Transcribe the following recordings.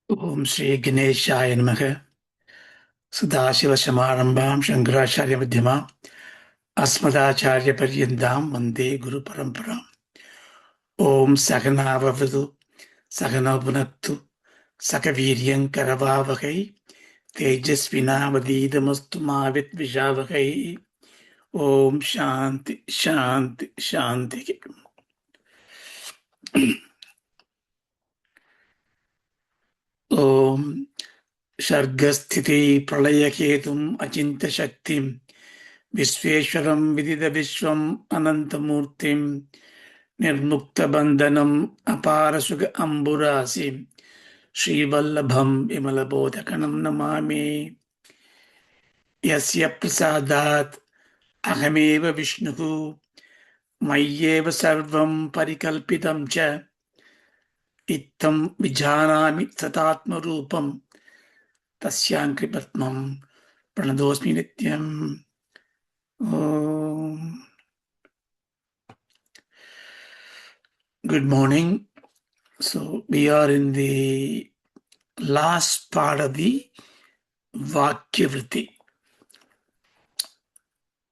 Om Shri Ganeshaya Namaha. Sadashiva Samarambham Shankaracharya Madhyamam Asmadacharya Paryandam Vande Guru Paramparam. Om Sakana Vavadu Sakana Bhunaktu Sakaviryan Karavavakai Tejasvina Vadidamastu Mavit Vijavakai. Om Shanti Shanti Shanti. Om Shargasthiti Pralayaketum Achinta Shaktim Vishveshwaram Vidida Vishwam Anantamurtim Nirmukta Bandhanam Aparasuga Amburasi Sri Vallabham Vimalabodhakanam Namami Yasya Prasadat Ahameva Vishnuhu Mayyeva Sarvam Parikalpitam Cha Ittam Vijanami Satatma Rupam Tasyankri Patmam Pranadosmi Nityam. Good morning. So we are in the last part of the Vaakya Vritti.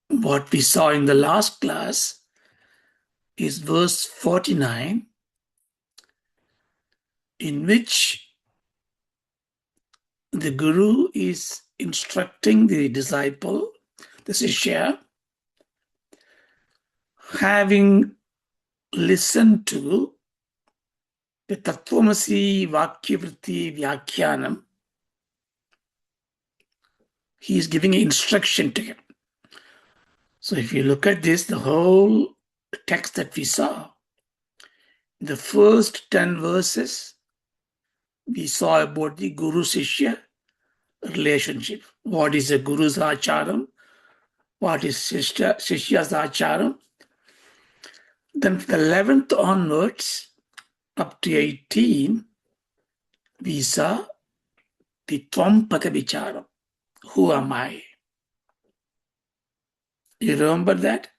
What we saw in the last class is verse 49, in which the Guru is instructing the disciple, the Shishya, having listened to the Tattvamasi Vaakya Vritti Vyakhyanam, he is giving an instruction to him. So if you look at this, the whole text that we saw, the first 10 verses, we saw about the Guru-Shishya relationship. What is a Guru's Acharam? What is Shishya's Acharam? Then from the 11th onwards, up to 18, we saw the Tvampata Vicharam. Who am I? You remember that?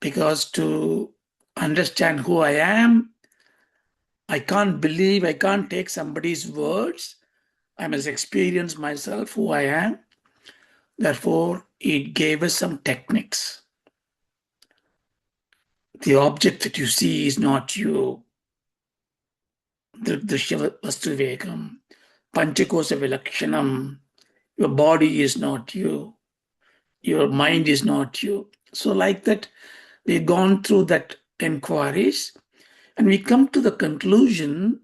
Because to understand who I am, I can't believe, I can't take somebody's words. I must experience myself, who I am. Therefore, it gave us some techniques. The object that you see is not you. Drishya Vastu Vekam, Panchakosa Vilakshanam. Your body is not you. Your mind is not you. So like that, we've gone through that inquiries, and we come to the conclusion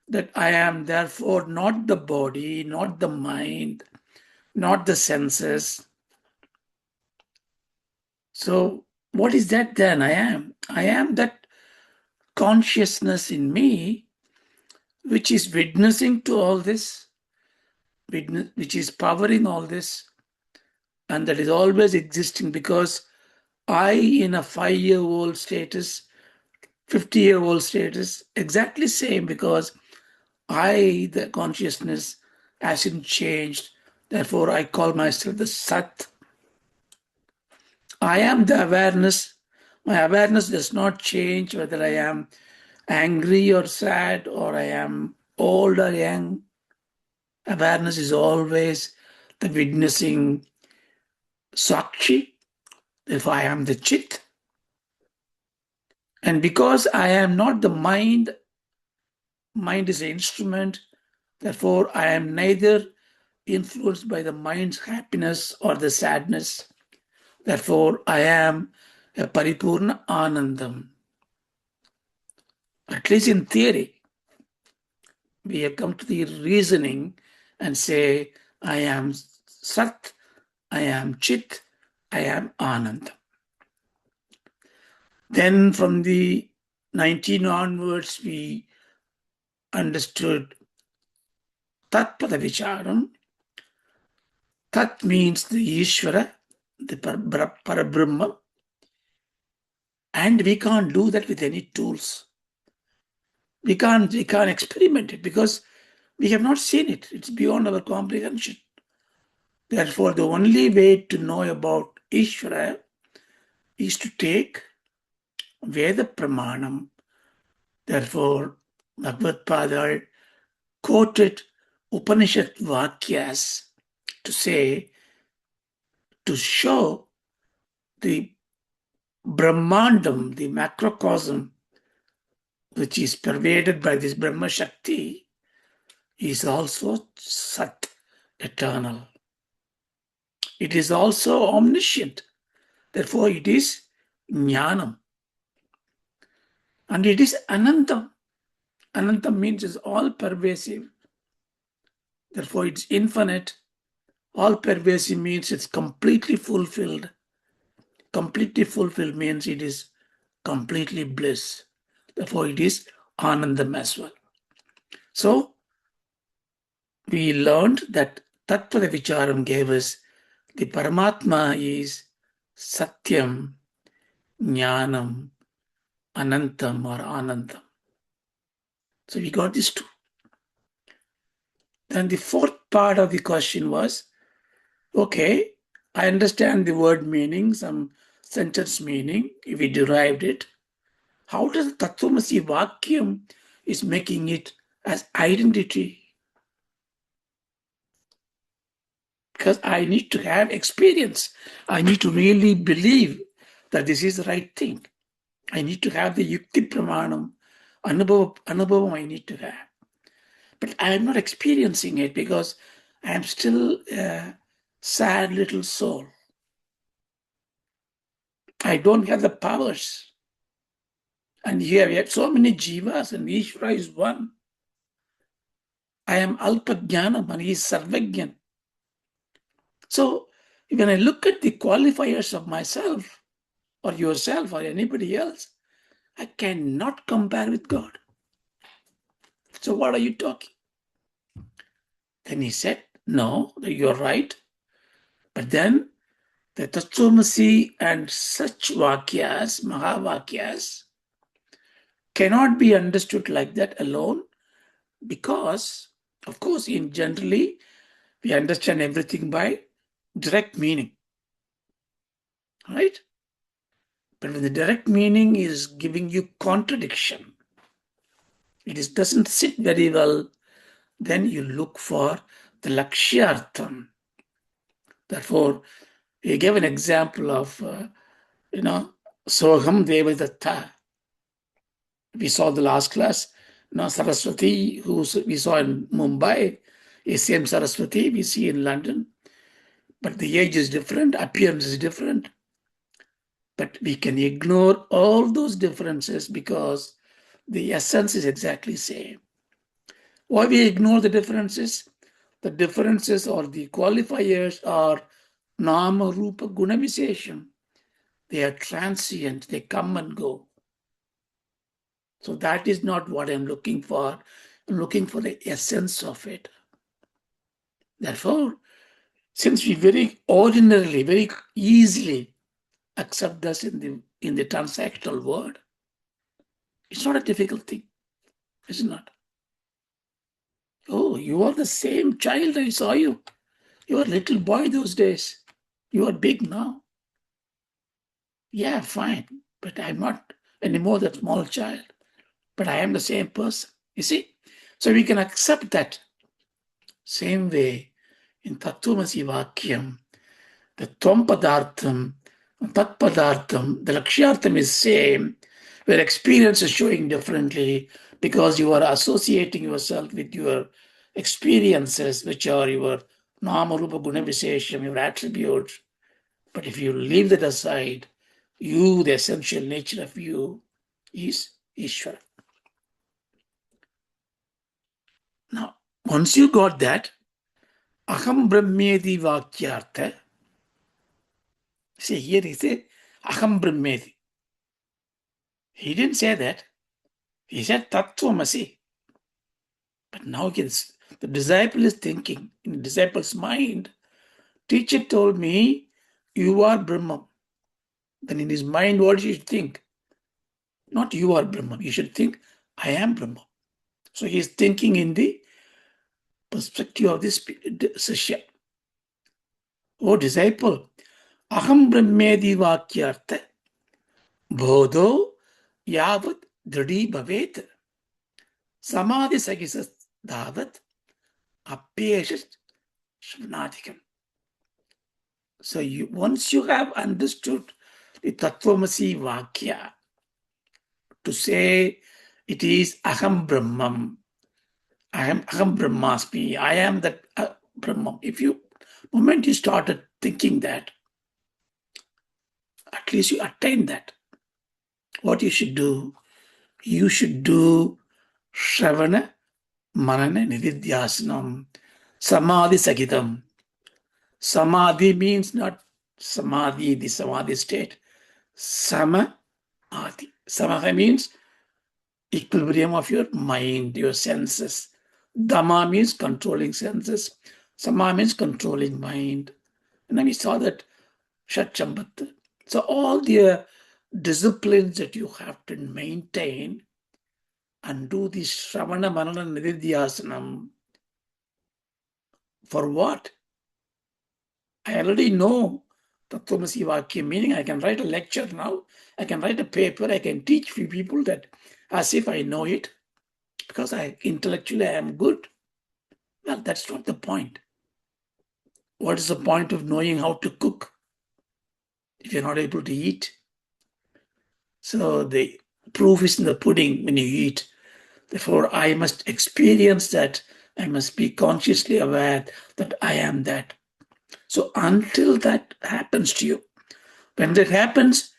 that I am therefore not the body, not the mind, not the senses. So what is that then I am? I am that consciousness in me which is witnessing to all this, which is powering all this, and that is always existing, because I, in a 5-year-old status, 50-year-old status, exactly same, because I, the consciousness, hasn't changed. Therefore, I call myself the Sat. I am the awareness. My awareness does not change whether I am angry or sad, or I am old or young. Awareness is always the witnessing Sakshi. Therefore, I am the Chit. And because I am not the mind, mind is an instrument. Therefore, I am neither influenced by the mind's happiness or the sadness. Therefore, I am a Paripurna Anandam. At least in theory, we have come to the reasoning and say, I am Sat, I am Chit, I am Anand. Then from the 19 onwards, we understood Tat Pada Vicharam. Tat means the Ishvara, the Parabrahma, and we can't do that with any tools. We can't experiment it because we have not seen it. It's beyond our comprehension. Therefore, the only way to know about Ishvara is to take Veda Pramanam. Therefore, Bhagavad Padar quoted Upanishad Vakyas to say, to show the Brahmandam, the macrocosm, which is pervaded by this Brahma Shakti, is also Sat, eternal. It is also omniscient. Therefore, it is Jnanam. And it is Anantam. Anantam means it's all pervasive. Therefore, it's infinite. All pervasive means it's completely fulfilled. Completely fulfilled means it is completely bliss. Therefore, it is Anandam as well. So, we learned that Tattva Vicharam gave us the Paramatma is Satyam, Jnanam, Anantam or Anandam. So we got these two. Then the fourth part of the question was, okay, I understand the word meaning, some sentence meaning, if we derived it. How does Tattvamasi Vakyam is making it as identity? Because I need to have experience. I need to really believe that this is the right thing. I need to have the Yukti Pramanam, Anubhavam I need to have. But I am not experiencing it because I am still a sad little soul. I don't have the powers. And here we have so many jivas and Ishvara is one. I am Alpajnanam and he is Sarvagyan. So when I look at the qualifiers of myself or yourself or anybody else, I cannot compare with God. So what are you talking? Then he said, no, you're right. But then the Tattvamasi and such Vakyas, Mahavakyas, cannot be understood like that alone because, of course, in generally, we understand everything by direct meaning. Right? But when the direct meaning is giving you contradiction, it doesn't sit very well, then you look for the Lakshyartham. Therefore, he gave an example of, Soham Devadatta. We saw the last class. Now Saraswati, who we saw in Mumbai, is same Saraswati we see in London. But the age is different, appearance is different. But we can ignore all those differences because the essence is exactly same. Why we ignore the differences? The differences or the qualifiers are Nama Rupa Guna Visesham. They are transient, they come and go. So that is not what I'm looking for. I'm looking for the essence of it. Therefore, since we very ordinarily, very easily accept this in the transactional world, it's not a difficult thing. It's not. Oh, you are the same child I saw you. You were a little boy those days. You are big now. Yeah, fine. But I'm not anymore that small child. But I am the same person. You see? So we can accept that. Same way in Tattvamasi Vakyam, the Tvam Padartham, Tat Padartham, the Lakshyartham is same, where experience is showing differently because you are associating yourself with your experiences, which are your Nama Rupa Guna Visesham, your attributes. But if you leave that aside, you, the essential nature of you, is Ishvara. Now, once you got that, Aham Brahmedi Vakyartha, see here he said, Aham Brahmedi. He didn't say that. He said Tattvamasi. But now the disciple is thinking, in the disciple's mind, teacher told me, you are Brahman. Then in his mind, what he should think? Not you are Brahman. He should think, I am Brahman. So he is thinking in the perspective of this Sishya. Oh disciple, Aham Brahmedi Vakyartha, Bodho yavat dridi bhavet samadhi sagisas dhavat apyeshat shvanadikam. So once you have understood the Tattvamasi Vaakya, to say it is Aham Brahmam, Aham Brahmasmi, I am that Brahman. Moment you started thinking that, at least you attain that. What you should do? You should do Shravana, Manana, Nididhyasanam, Samadhi Sagitam. Samadhi means not Samadhi, the Samadhi state. Sama Adi. Samaha means equilibrium of your mind, your senses. Dhamma means controlling senses. Sama means controlling mind. And then we saw that Shatchambat. So all the disciplines that you have to maintain and do the Shravana Manana Nididhyasanam. For what? I already know Tattvamasi Vakya meaning. I can write a lecture now. I can write a paper. I can teach few people that as if I know it because intellectually I am good. Well, that's not the point. What is the point of knowing how to cook if you're not able to eat? So the proof is in the pudding when you eat. Therefore, I must experience that. I must be consciously aware that I am that. So until that happens to you, when that happens,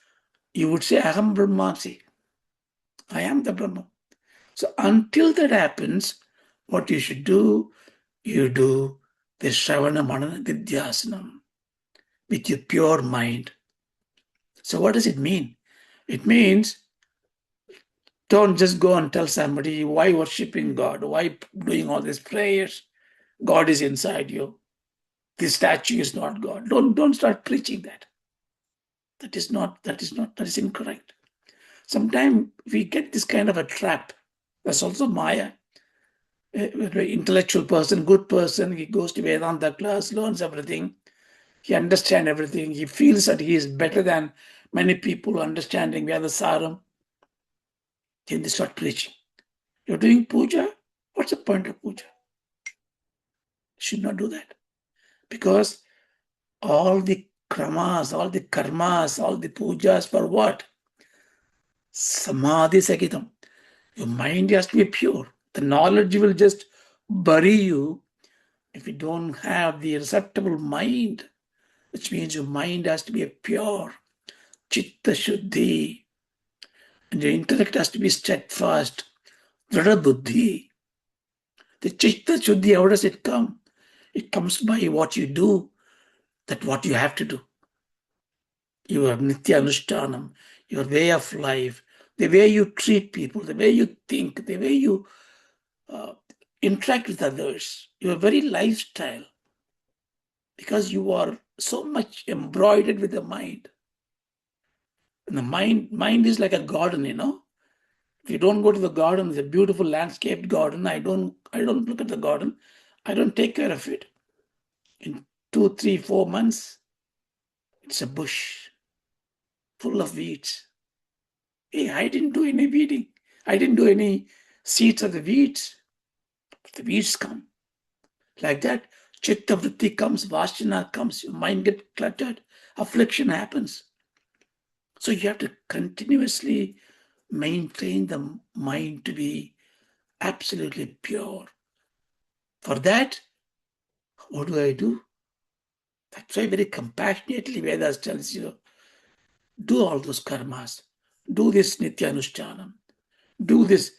you would say, Aham Brahmasi. I am the Brahman. So until that happens, what you should do, you do the Shravana Manana Vidyasanam with your pure mind. So what does it mean? It means don't just go and tell somebody why worshiping God, why doing all these prayers. God is inside you. This statue is not God. Don't start preaching that. That is incorrect. Sometimes we get this kind of a trap. That's also Maya. Very intellectual person, good person, he goes to Vedanta class, learns everything, he understands everything, he feels that he is better than many people understanding Vedasaram. Then they start preaching. You're doing puja? What's the point of puja? Should not do that. Because all the kramas, all the karmas, all the pujas for what? Samadhi Sagitam. Your mind has to be pure. The knowledge will just bury you if you don't have the receptible mind, which means your mind has to be a pure chitta shuddhi, and your intellect has to be steadfast, drada buddhi. The chitta shuddhi, how does it come? It comes by what you do, that what you have to do. Your nitya anushtanam, your way of life, the way you treat people, the way you think, the way you interact with others, your very lifestyle, because you are so much embroidered with the mind. And the mind is like a garden, If you don't go to the garden, it's a beautiful landscaped garden. I don't look at the garden. I don't take care of it. In 2, 3, 4 months, it's a bush full of weeds. Hey, I didn't do any weeding. I didn't do any seeds of the weeds. The weeds come. Like that, chitta vritti comes, vasana comes, your mind gets cluttered, affliction happens. So you have to continuously maintain the mind to be absolutely pure. For that, what do? That's why very compassionately Vedas tells you, do all those karmas, do this nitya anushtanam, do this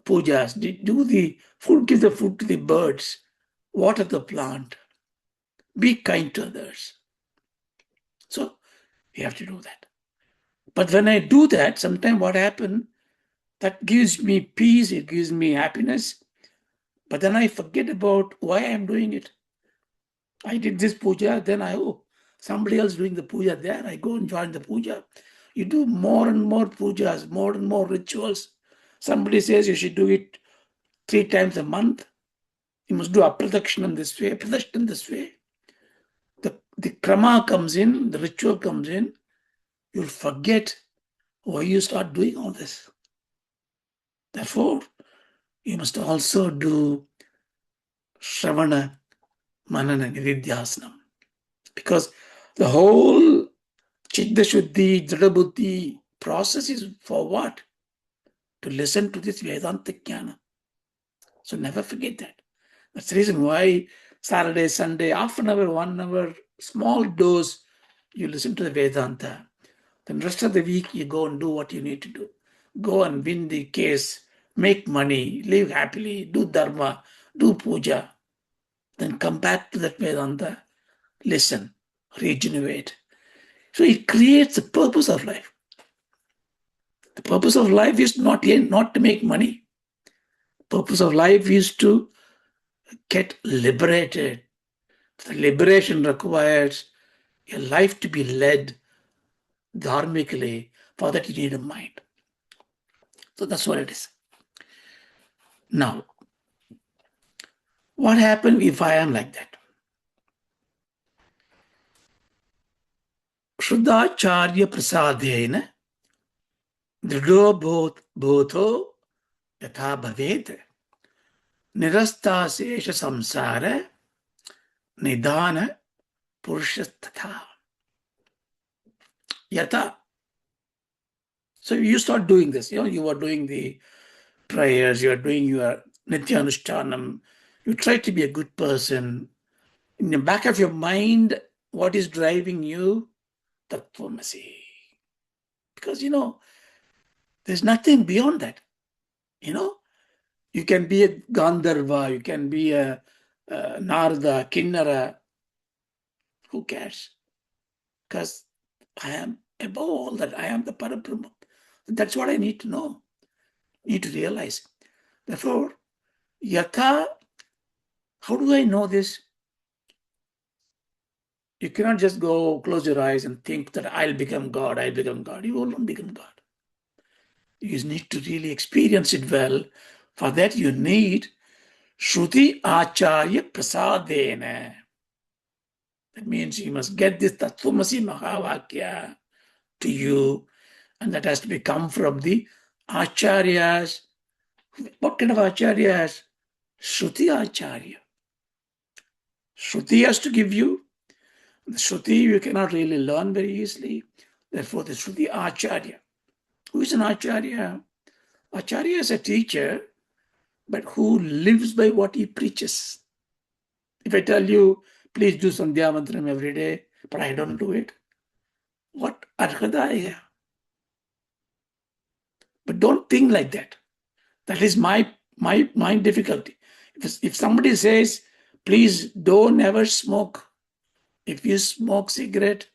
pujas, do the food, give the food to the birds, water the plant, be kind to others. So you have to do that. But when I do that, sometimes what happens, that gives me peace, it gives me happiness, but then I forget about why I'm doing it. I did this puja, then somebody else doing the puja there, I go and join the puja. You do more and more pujas, more and more rituals. Somebody says you should do it 3 times a month. You must do apradakshinam this way, pradashinam this way. The krama comes in, the ritual comes in, you'll forget Why you start doing all this? Therefore, you must also do Shravana, Manana, Nididhyasana. Because the whole Chitta Shuddhi, Jada Buddhi process is for what? To listen to this Vedanta Jnana. So never forget that. That's the reason why Saturday, Sunday, half an hour, 1 hour, small dose, you listen to the Vedanta. Then rest of the week, you go and do what you need to do. Go and win the case, make money, live happily, do dharma, do puja. Then come back to that Vedanta, listen, regenerate. So it creates the purpose of life. The purpose of life is not to make money. The purpose of life is to get liberated. The liberation requires your life to be led dharmically. For that, you need a mind. So that's what it is. Now, what happens if I am like that? Shuddhacharya prasadena dridho bhotho yatha bhavet nirastasesha samsara nidana purushastatha yata. So you start doing this. You are doing the prayers, you are doing your nityanushtanam. You try to be a good person. In the back of your mind, what is driving you? Tattvamasi. Because, there's nothing beyond that. You can be a Gandharva, you can be a Narada, Kinnara. Who cares? Because I am above all that. I am the Parabrahma. That's what I need to know, need to realize. Therefore, Yatha, how do I know this? You cannot just go close your eyes and think that I'll become God, I'll become God. You will not become God. You need to really experience it well. For that, you need Shruti Acharya Prasadena. That means you must get this Tattvamasi Mahavakya to you, and that has to come from the Acharyas. What kind of Acharyas? Shruti Acharya. Shruti has to give you. The Shruti you cannot really learn very easily. Therefore, the Shruti Acharya. Who is an Acharya? Acharya is a teacher, but who lives by what he preaches. If I tell you, please do Sandhya Mantram every day, but I don't do it, what arhata I have? But don't think like that. That is my difficulty. If somebody says, please don't ever smoke. If you smoke cigarette,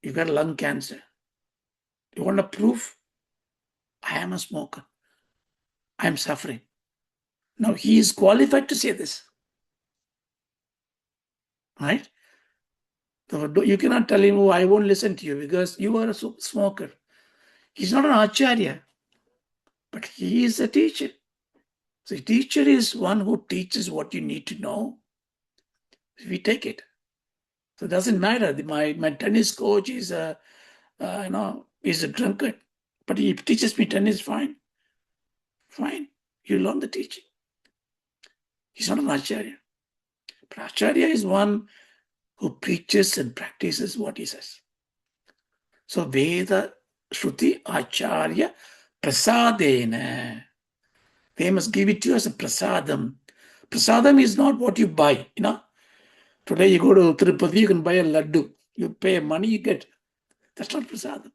you got lung cancer. You want a proof? I am a smoker. I am suffering. Now he is qualified to say this. Right? So you cannot tell him, oh, I won't listen to you because you are a smoker. He's not an acharya, but he is a teacher. So a teacher is one who teaches what you need to know. We take it. So it doesn't matter. My tennis coach is is a drunkard, but he teaches me tennis fine. Fine. You learn the teaching. He's not an acharya. But acharya is one who preaches and practices what he says. So Veda Shruti Acharya Prasadena. They must give it to you as a prasadam. Prasadam is not what you buy, Today you go to Tirupati, you can buy a laddu. You pay money, you get. That's not prasadam.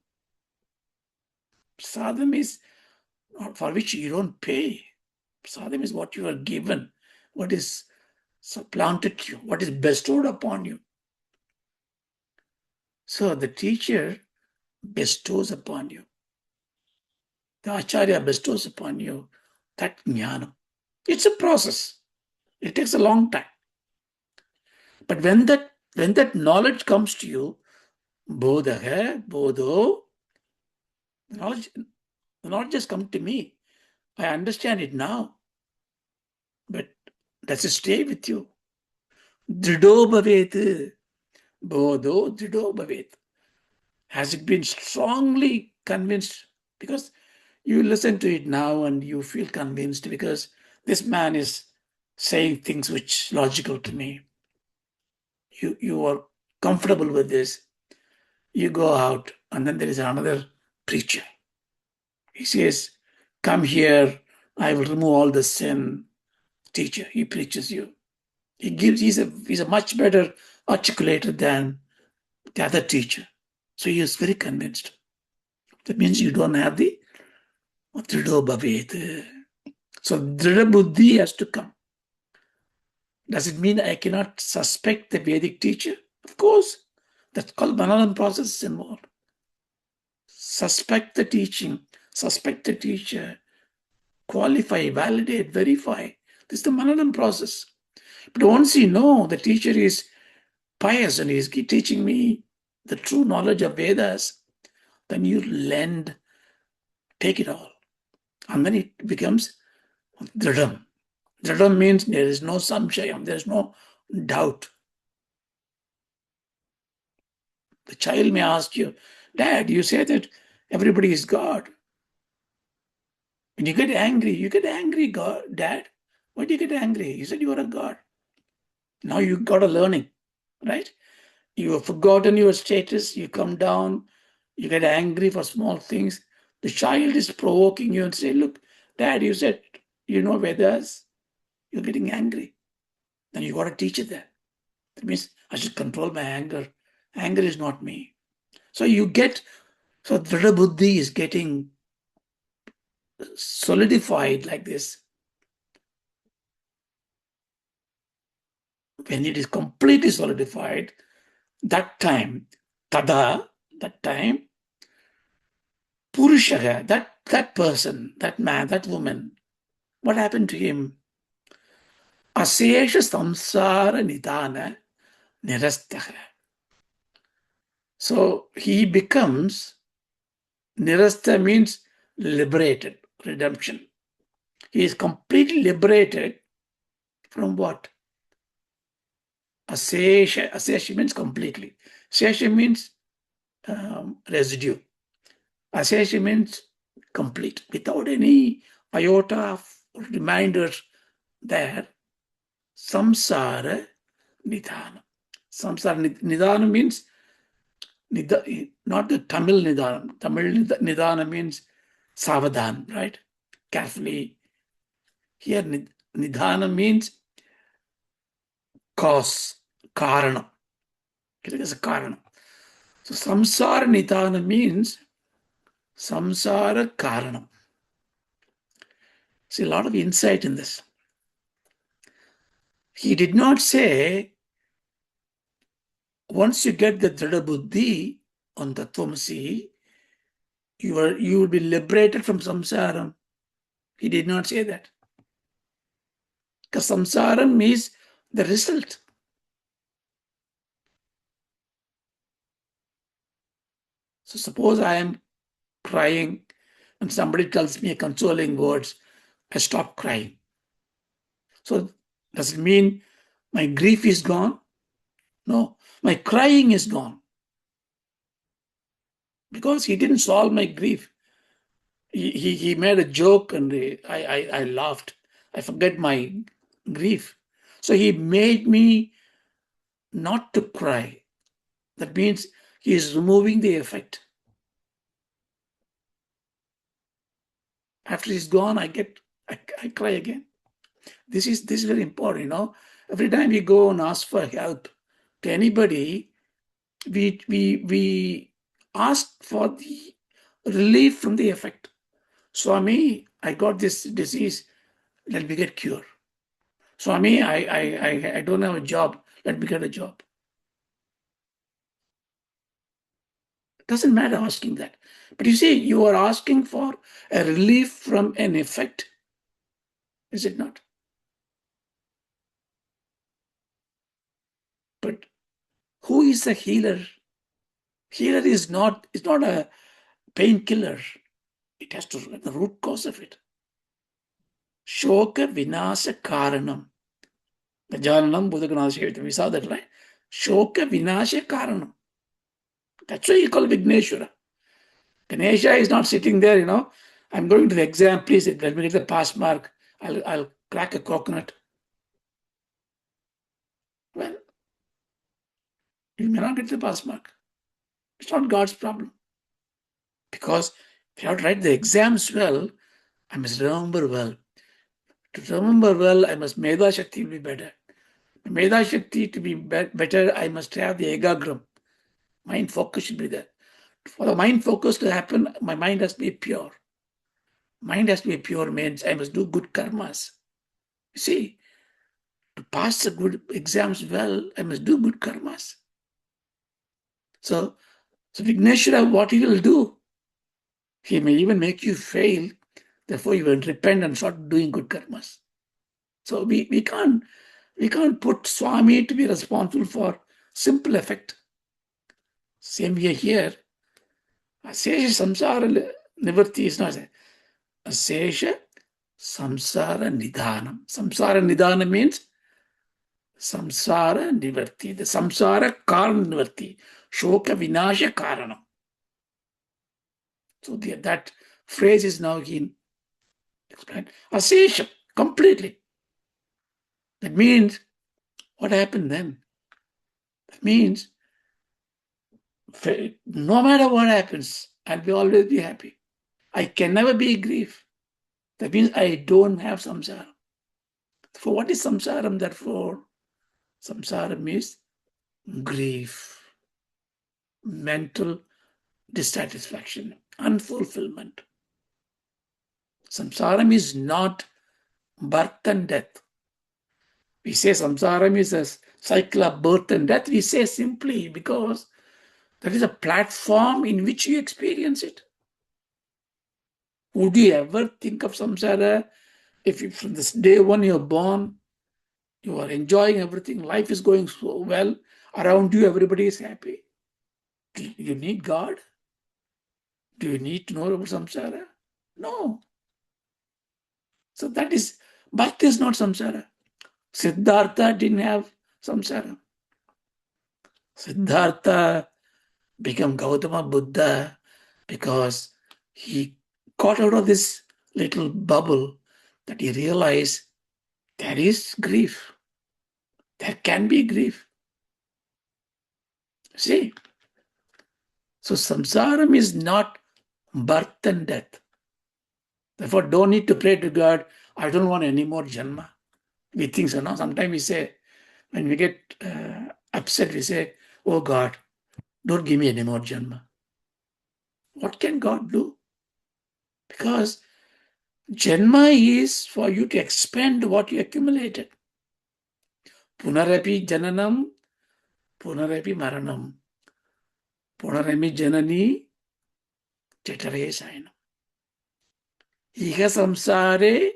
Prasadam is for which you don't pay. Prasadam is what you are given, what is supplanted to you, what is bestowed upon you. So the teacher bestows upon you. The Acharya bestows upon you that jnana. It's a process. It takes a long time. But when that knowledge comes to you, bodha, bodho, the knowledge just come to me. I understand it now. But does it stay with you? Dridho bhavet. Bodho dridho bhavet. Has it been strongly convinced because you listen to it now and you feel convinced because this man is saying things which logical to me. You are comfortable with this. You go out and then there is another preacher. He says, come here, I will remove all the sin. Teacher, he preaches you. He's a much better articulator than the other teacher. So he is very convinced. That means you don't have the Dridho Bhavet. So Dridha Buddhi has to come. Does it mean I cannot suspect the Vedic teacher? Of course. That's called Manalam process involved. Suspect the teaching, suspect the teacher, qualify, validate, verify. This is the Manalam process. But once you know the teacher is pious and is teaching me the true knowledge of Vedas, then you lend, take it all. And then it becomes Dridham. Dridham means there is no samshayam, there is no doubt. The child may ask you, Dad, you say that everybody is God. When you get angry, God, Dad. Why do you get angry? You said you are a God. Now you got a learning, right? You have forgotten your status, you come down, you get angry for small things. The child is provoking you and say, look, Dad, you said you know Vedas, you're getting angry. Then you got to teach it that. That means I should control my anger. Anger is not me. So Dhrida Buddhi is getting solidified like this. When it is completely solidified, that time, Purushaha, that person, that man, that woman, what happened to him? Asesha samsara nidana nirastaha. So he becomes, nirasta means liberated, redemption. He is completely liberated from what? Asesha means completely. Sesha means residue. Asesha means complete, without any iota of reminders there. Samsara nidana. Samsara nidana means not the Tamil nidana. Tamil nidana means savadhan, right? Carefully. Here nidana means cause, karana. It is a karana. So samsara nidana means samsara karana. See, a lot of insight in this. He did not say, once you get the Dhrida Buddhi on the Tvamasi, you will be liberated from samsara. He did not say that. Because samsara is the result. So suppose I am crying and somebody tells me consoling words, I stop crying. So does it mean my grief is gone? No, my crying is gone. Because he didn't solve my grief. He made a joke and I laughed. I forget my grief. So he made me not to cry. That means he is removing the effect. After he's gone, I cry again. This is very important, Every time we go and ask for help to anybody, we ask for the relief from the effect. Swami, I got this disease, let me get cure. Swami, I don't have a job, let me get a job. It doesn't matter asking that. But you see, you are asking for a relief from an effect. Is it not? But who is the healer? Healer is not a painkiller. It has to the root cause of it. Shoka vinasa karanam. Gajananam Buddhaganasya. We saw that, right? Shoka vinasha karanam. That's why you call Vigneshwara. Ganesha is not sitting there, I'm going to the exam, please let me get the pass mark. I'll crack a coconut. Well, you may not get the pass mark. It's not God's problem. Because if you have to write the exams well, I must remember well. To remember well, I must Medha Shakti be better. Medha Shakti to be better, I must have the Egagram. Mind focus should be there. For the mind focus to happen, my mind has to be pure. Mind has to be pure means I must do good karmas. You see, to pass the good exams well, I must do good karmas. So Vigneshwara, what he will do, he may even make you fail. Therefore, you will repent and start doing good karmas. So we can't put Swami to be responsible for simple effect. Same here. Asesha samsara nivarti is not a Asesha samsara nidhanam. Samsara nidhanam means samsara nivarti. The samsara karana nivarti. Shoka vinasha karanam. So that phrase is now again explained. Asesha, completely. That means, what happened then? That means, no matter what happens, I'll always be happy. I can never be grief. That means I don't have samsara. For what is samsaram? Therefore, samsaram is grief, mental dissatisfaction, unfulfillment. Samsaram is not birth and death. We say samsaram is a cycle of birth and death. We say simply because that is a platform in which you experience it. Would you ever think of samsara if from this day one you're born, you are enjoying everything, life is going so well, around you everybody is happy? Do you need God? Do you need to know about samsara? No. So that is, birth is not samsara. Siddhartha didn't have samsara. Siddhartha became Gautama Buddha because he got out of this little bubble that he realized there is grief. There can be grief. See? So samsaram is not birth and death. Therefore, don't need to pray to God, I don't want any more janma. We think so, no? Sometimes we say, when we get upset, we say, oh God, don't give me any more janma. What can God do? Because janma is for you to expend what you accumulated. Punarapi jananam, punarapi maranam. Punarami janani, chatare sayanam. Iha samsare,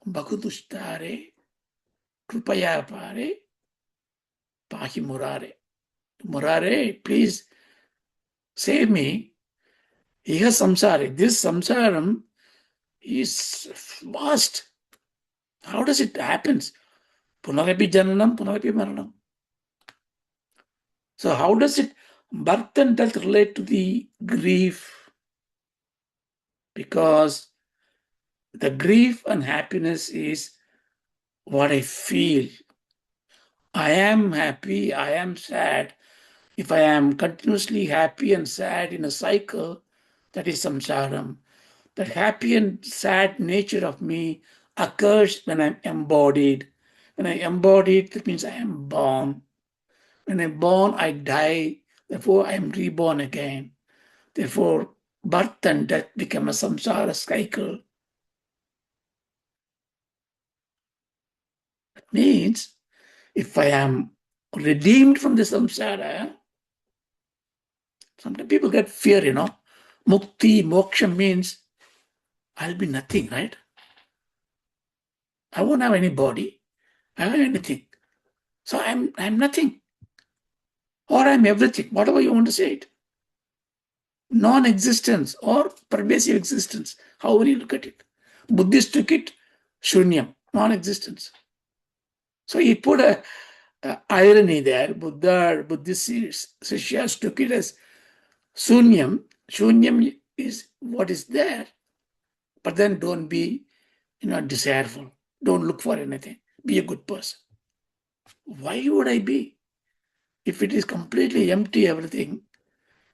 bakudustare, krupaya pare, pahi murare. Murare, please save me. Iha samsare. This samsaram is vast. How does it happen? Punarapi jananam, punarapi maranam. So how does it, birth and death relate to the grief? Because the grief and happiness is what I feel. I am happy, I am sad. If I am continuously happy and sad in a cycle, that is samsaram. That happy and sad nature of me occurs when I'm embodied. When I embodied, that means I am born. When I'm born, I die. Therefore, I am reborn again. Therefore, birth and death become a samsara cycle. That means, if I am redeemed from the samsara, sometimes people get fear, Mukti, moksha means I'll be nothing, right? I won't have any body. I don't have anything. So I'm nothing. Or I'm everything, whatever you want to say it. Non-existence or pervasive existence, however you look at it. Buddhists took it shunyam, non-existence. So he put a irony there. Buddhist Sishyas took it as shunyam. Shunyam is what is there. But then don't be, desireful. Don't look for anything. Be a good person. Why would I be? If it is completely empty, everything,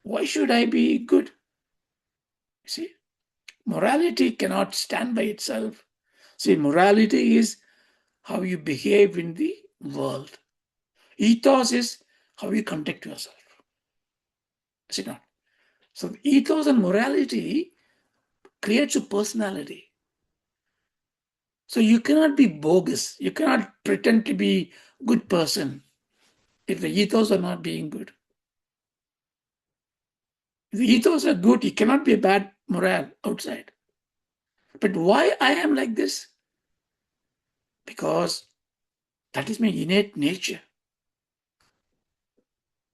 why should I be good? See, morality cannot stand by itself. See, morality is how you behave in the world. Ethos is how you conduct yourself. Is it not? So ethos and morality creates a personality. So you cannot be bogus. You cannot pretend to be a good person if the ethos are not being good. If the ethos are good, you cannot be a bad morale outside. But why I am like this? Because that is my innate nature.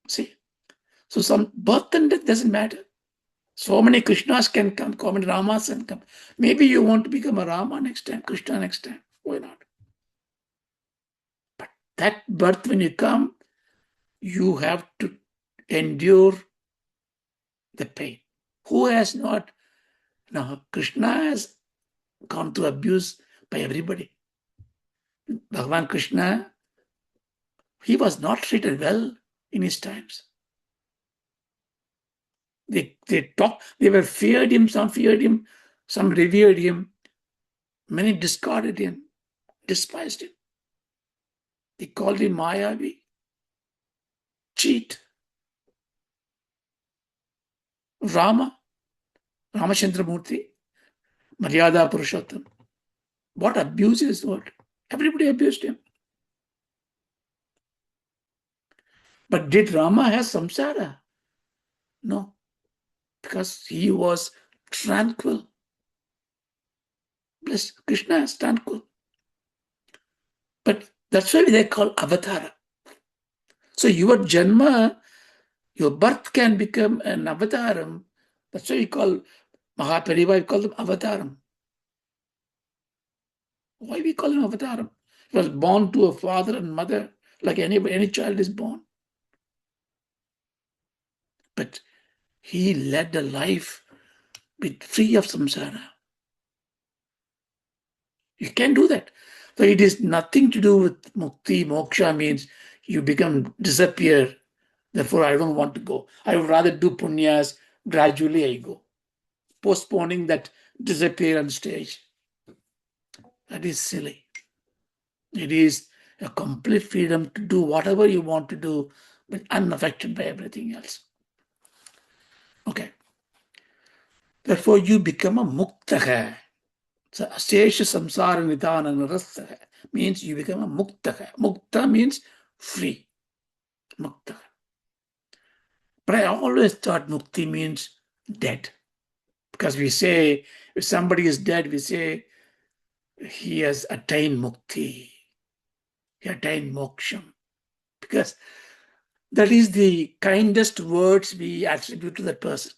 See? So some birth and death doesn't matter. So many Krishnas can come, so many Ramas can come. Maybe you want to become a Rama next time, Krishna next time. Why not? But that birth, when you come, you have to endure the pain. Who has not? Now, Krishna has gone through abuse by everybody. Bhagavan Krishna, he was not treated well in his times. They were feared him, some revered him, many discarded him, despised him. They called him Mayavi, cheat. Ramachandra Murthy, Maryada Purushottam. What abuse is what? Everybody abused him. But did Rama have samsara? No, because he was tranquil. Bless Krishna is tranquil. But that's why they call avatara. So your janma, your birth can become an avataram. That's why we call Mahapariva, we call them avataram. Why we call him avataram? He was born to a father and mother like any child is born. But he led a life free of samsara. You can do that. So it is nothing to do with mukti. Moksha means you disappear. Therefore, I don't want to go. I would rather do punyas. Gradually, I go. Postponing that disappear on stage. That is silly. It is a complete freedom to do whatever you want to do, but unaffected by everything else. Okay. Therefore, you become a mukta. So, Asesha samsara nidana narastha means you become a mukta. Mukta means free. Mukta. But I always thought mukti means dead. Because we say, if somebody is dead, we say he has attained mukti. He attained moksham. Because that is the kindest words we attribute to that person.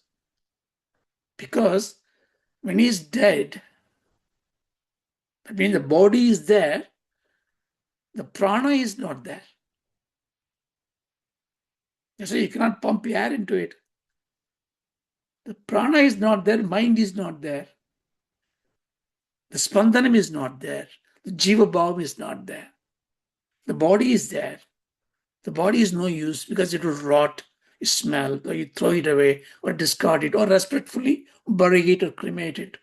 Because when he is dead, that means the body is there, the prana is not there. So you cannot pump air into it. The prana is not there, mind is not there. The spandanam is not there. The jiva bhav is not there. The body is there. The body is no use because it will rot, smell, or you throw it away, or discard it, or respectfully bury it or cremate it.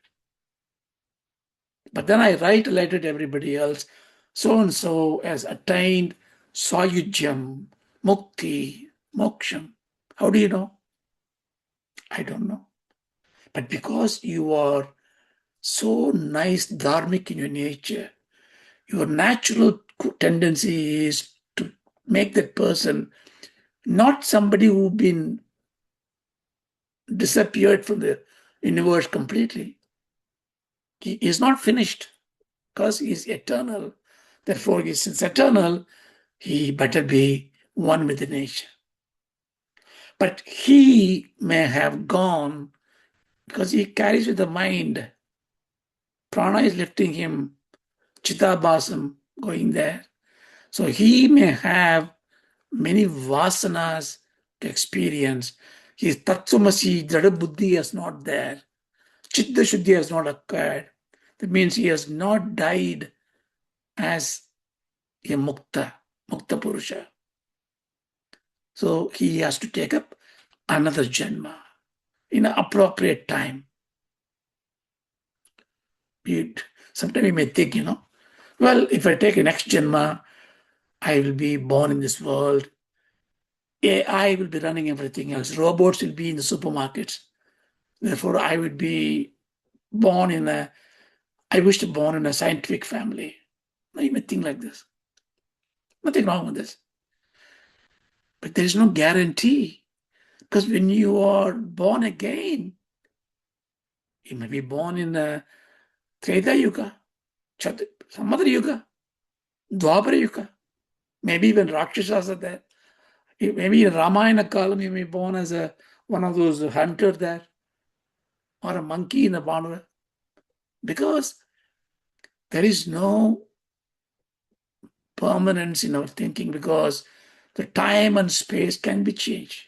But then I write a letter to everybody else. So and so has attained sayujyam, mukti, moksham. How do you know? I don't know. But because you are so nice, dharmic in your nature, your natural tendency is to make that person not somebody who's been disappeared from the universe completely. He is not finished because he is eternal. Therefore, since eternal, he better be one with the nature. But he may have gone because he carries with the mind. Prana is lifting him, Chitabhasam going there. So he may have many vasanas to experience. His Tatsumasi, Jada Buddhi is not there. Chitta Shuddhi has not occurred. That means he has not died as a Mukta Purusha. So he has to take up another Janma in an appropriate time. Sometimes we may think, well, if I take a next Janma, I will be born in this world. AI will be running everything else. Robots will be in the supermarkets. Therefore, I would be I wish to born in a scientific family. Now you may think like this. Nothing wrong with this. But there is no guarantee. Because when you are born again, you may be born in a Treta Yuga, some other Yuga, Dwapara Yuga. Maybe even Rakshasas are there. Maybe in Ramayana Kalam, you may be born as one of those hunter there, or a monkey in a Vanara. Because there is no permanence in our thinking, because the time and space can be changed.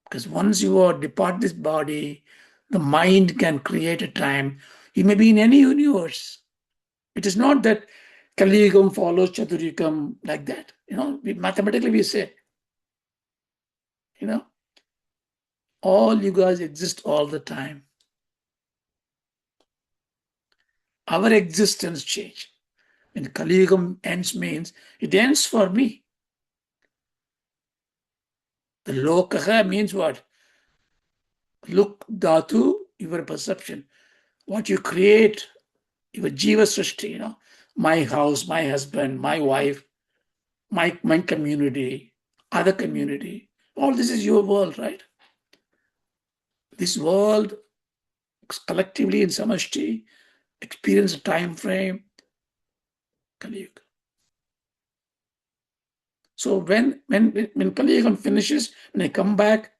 Because once you depart this body, the mind can create a time. You may be in any universe. It is not that Kali Yugam follows Chaturikam like that. Mathematically we say, all yugas exist all the time. Our existence change. When Kali Yugam ends means it ends for me. The lokaha means what? Look, dhatu, your perception. What you create, your jiva srishti, my house, my husband, my wife, my community, other community. All this is your world, right? This world collectively in samashti experience a time frame, Kali Yuga. So when Kali Yuga finishes, when I come back,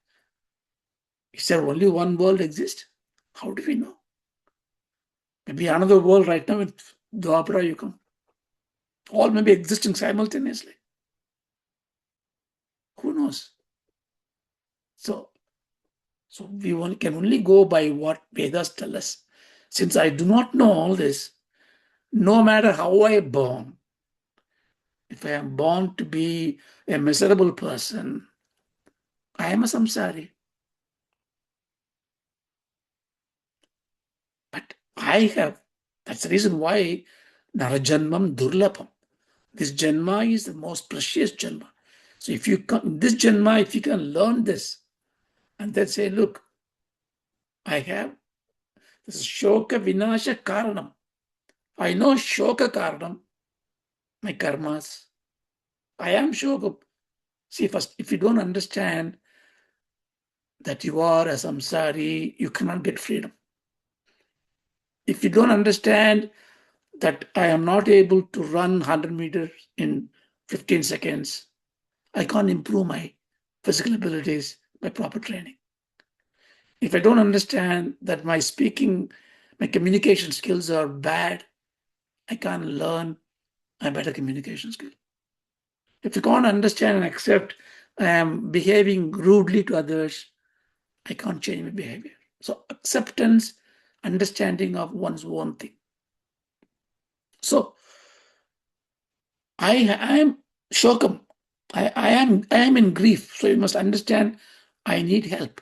is there only one world exists? How do we know? Maybe another world right now with Dwapara Yuga. All may be existing simultaneously. Who knows? So we can only go by what Vedas tell us. Since I do not know all this, no matter how I am born, if I am born to be a miserable person, I am a samsari. But that's the reason why Narajanmam Durlabham. This Janma is the most precious Janma. So if you come, this Janma, if you can learn this, and then say, look, I have this is Shoka Vinasha Karanam. I know Shoka Karanam, my karmas. I am Shoka. See, first, if you don't understand that you are a samsari, you cannot get freedom. If you don't understand that I am not able to run 100 meters in 15 seconds, I can't improve my physical abilities by proper training. If I don't understand that my communication skills are bad, I can't learn a better communication skill. If you can't understand and accept I am behaving rudely to others, I can't change my behavior. So acceptance, understanding of one's own thing. So I am shokam. I am in grief. So you must understand I need help.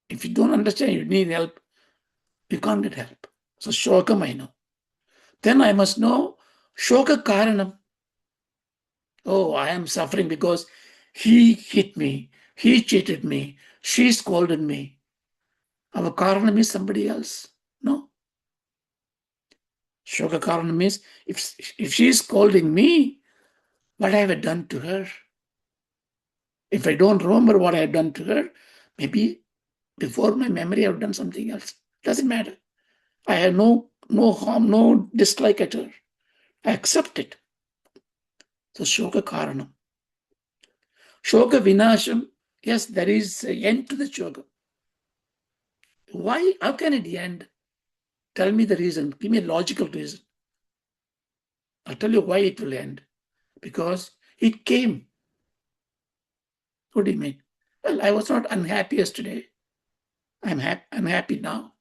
If you don't understand you need help, you can't get help. So shokam I know. Then I must know shoka karanam. Oh, I am suffering because he hit me, he cheated me, she scolded me. Our karanam is somebody else. No. Shoka karanam is if she is scolding me, what have I done to her? If I don't remember what I have done to her, maybe before my memory I've done something else. Doesn't matter. I have no harm, no dislike at her. I accept it. So shoka karanam. Shoka vinasham, yes, there is an end to the shoka. Why? How can it end? Tell me the reason. Give me a logical reason. I'll tell you why it will end. Because it came. What do you mean? Well, I was not unhappy yesterday. I'm unhappy now.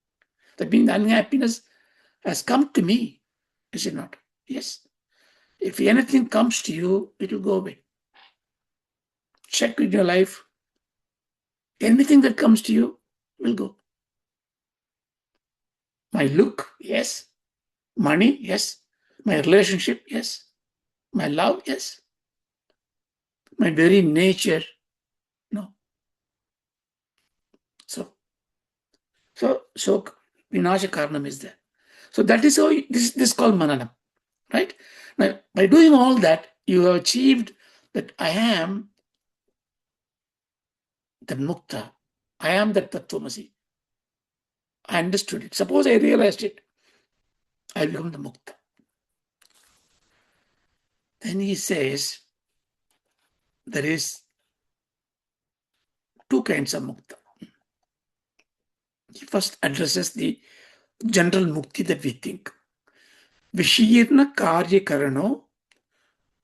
That means the unhappiness has come to me, is it not? Yes. If anything comes to you, it will go away. Check in your life. Anything that comes to you will go. My look, yes. Money, yes. My relationship, yes. My love, yes. My very nature, no. So Vinasha Karanam is there. So that is how this is called Mananam, right? Now, by doing all that, you have achieved that I am the Mukta. I am that Tattvamasi. I understood it. Suppose I realized it, I become the Mukta. Then he says there is two kinds of Mukta. He first addresses the general Mukti that we think. Vishirna Karya Karano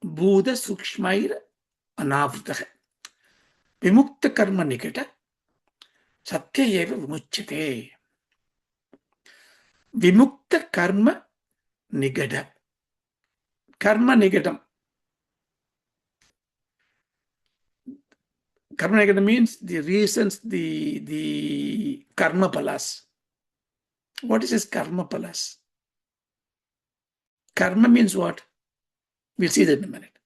Bhuda Sukshmair Anavrtah Vimukta Karma Nikata Satya Eva Vimuchyate. Vimukta Karma Nigada. Karma Nigadam. Karma Nigada means the reasons, the Karma Palas. What is this Karma Palas? Karma means what? We'll see that in a minute.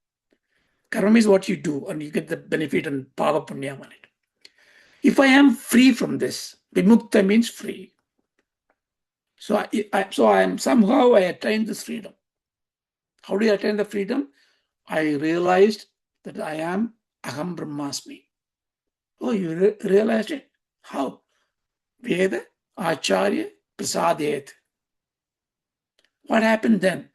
Karma is what you do and you get the benefit and power punya on it. If I am free from this, vimukta means free. So I am somehow I attained this freedom. How do I attain the freedom? I realized that I am Aham Brahmasmi. Oh, you realized it? How? Veda Acharya Prasadayat. What happened then?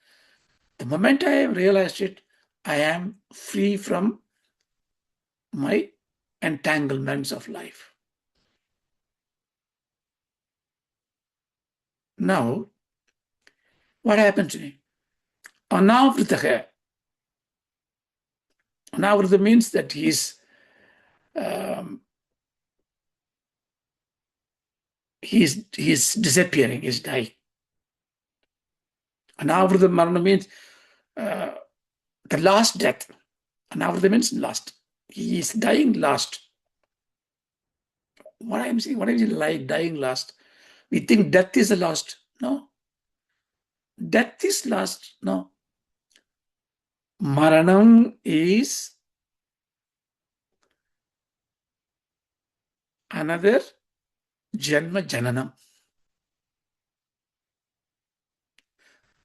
The moment I realized it, I am free from my entanglements of life. Now, what happened to me? Anavritaha. Anavrita means that he's disappearing, he's dying. Anavrita Marana means the last death. Anavrita means last. He is dying last. What I'm saying, like dying last? We think death is the last. No. Death is last. No. Maranam is another Janma Jananam.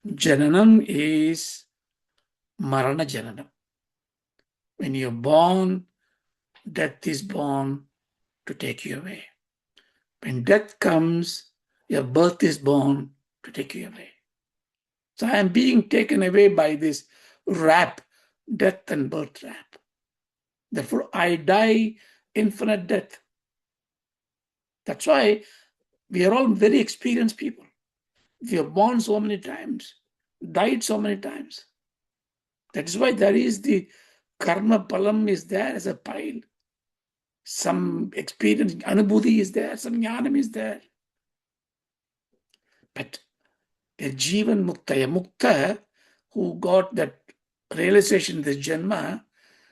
Jananam is Marana Jananam. When you're born, death is born to take you away. When death comes, your birth is born to take you away. So I am being taken away by this rap, death and birth rap. Therefore, I die infinite death. That's why we are all very experienced people. We are born so many times, died so many times. That is why there is the karma palam is there as a pile. Some experience, Anubhuthi is there, some jnanam is there. But a Jivan Mukta, a Mukta who got that realization, this Janma,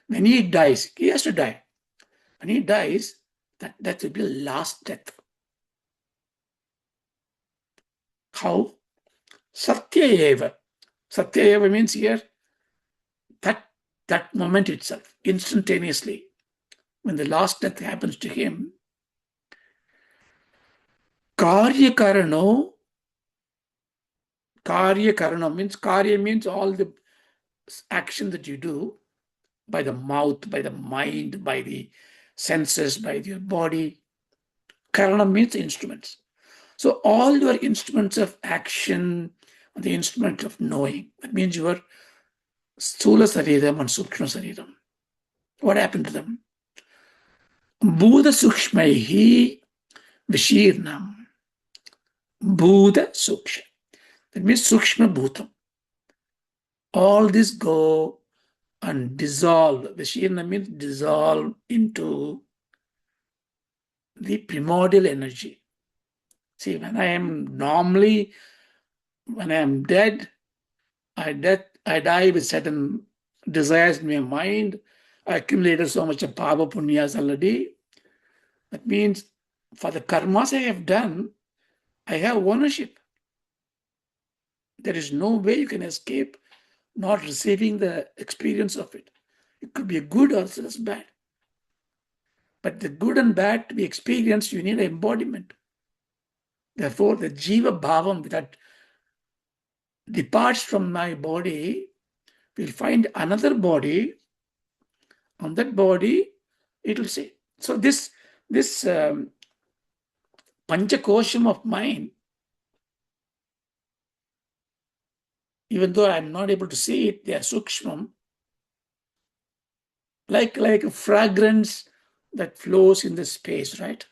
when he dies, he has to die. When he dies, that will be the last death. How? Satya Eva. Satya Eva means here that moment itself, instantaneously, when the last death happens to him, Karya Karano means all the action that you do by the mouth, by the mind, by the senses, by your body. Karana means instruments. So all your instruments of action, the instrument of knowing, that means your Sthula Saridam and Sukshma Saridam. What happened to them? Bhuda Sukshmaihi Vishirnam. Bhuda Sukshma. That means Sukshma Bhutam. All this go and dissolve. Vishirna means dissolve into the primordial energy. See, when I am dead, I die with certain desires in my mind. I accumulated so much of papa punyas already. That means for the karmas I have done, I have ownership. There is no way you can escape not receiving the experience of it. It could be a good or just bad. But the good and bad to be experienced, you need an embodiment. Therefore, the jiva bhavam that departs from my body will find another body. On that body, it will say. So this panchakosham of mine, even though I'm not able to see it, they are sukshmam, like a fragrance that flows in the space, right?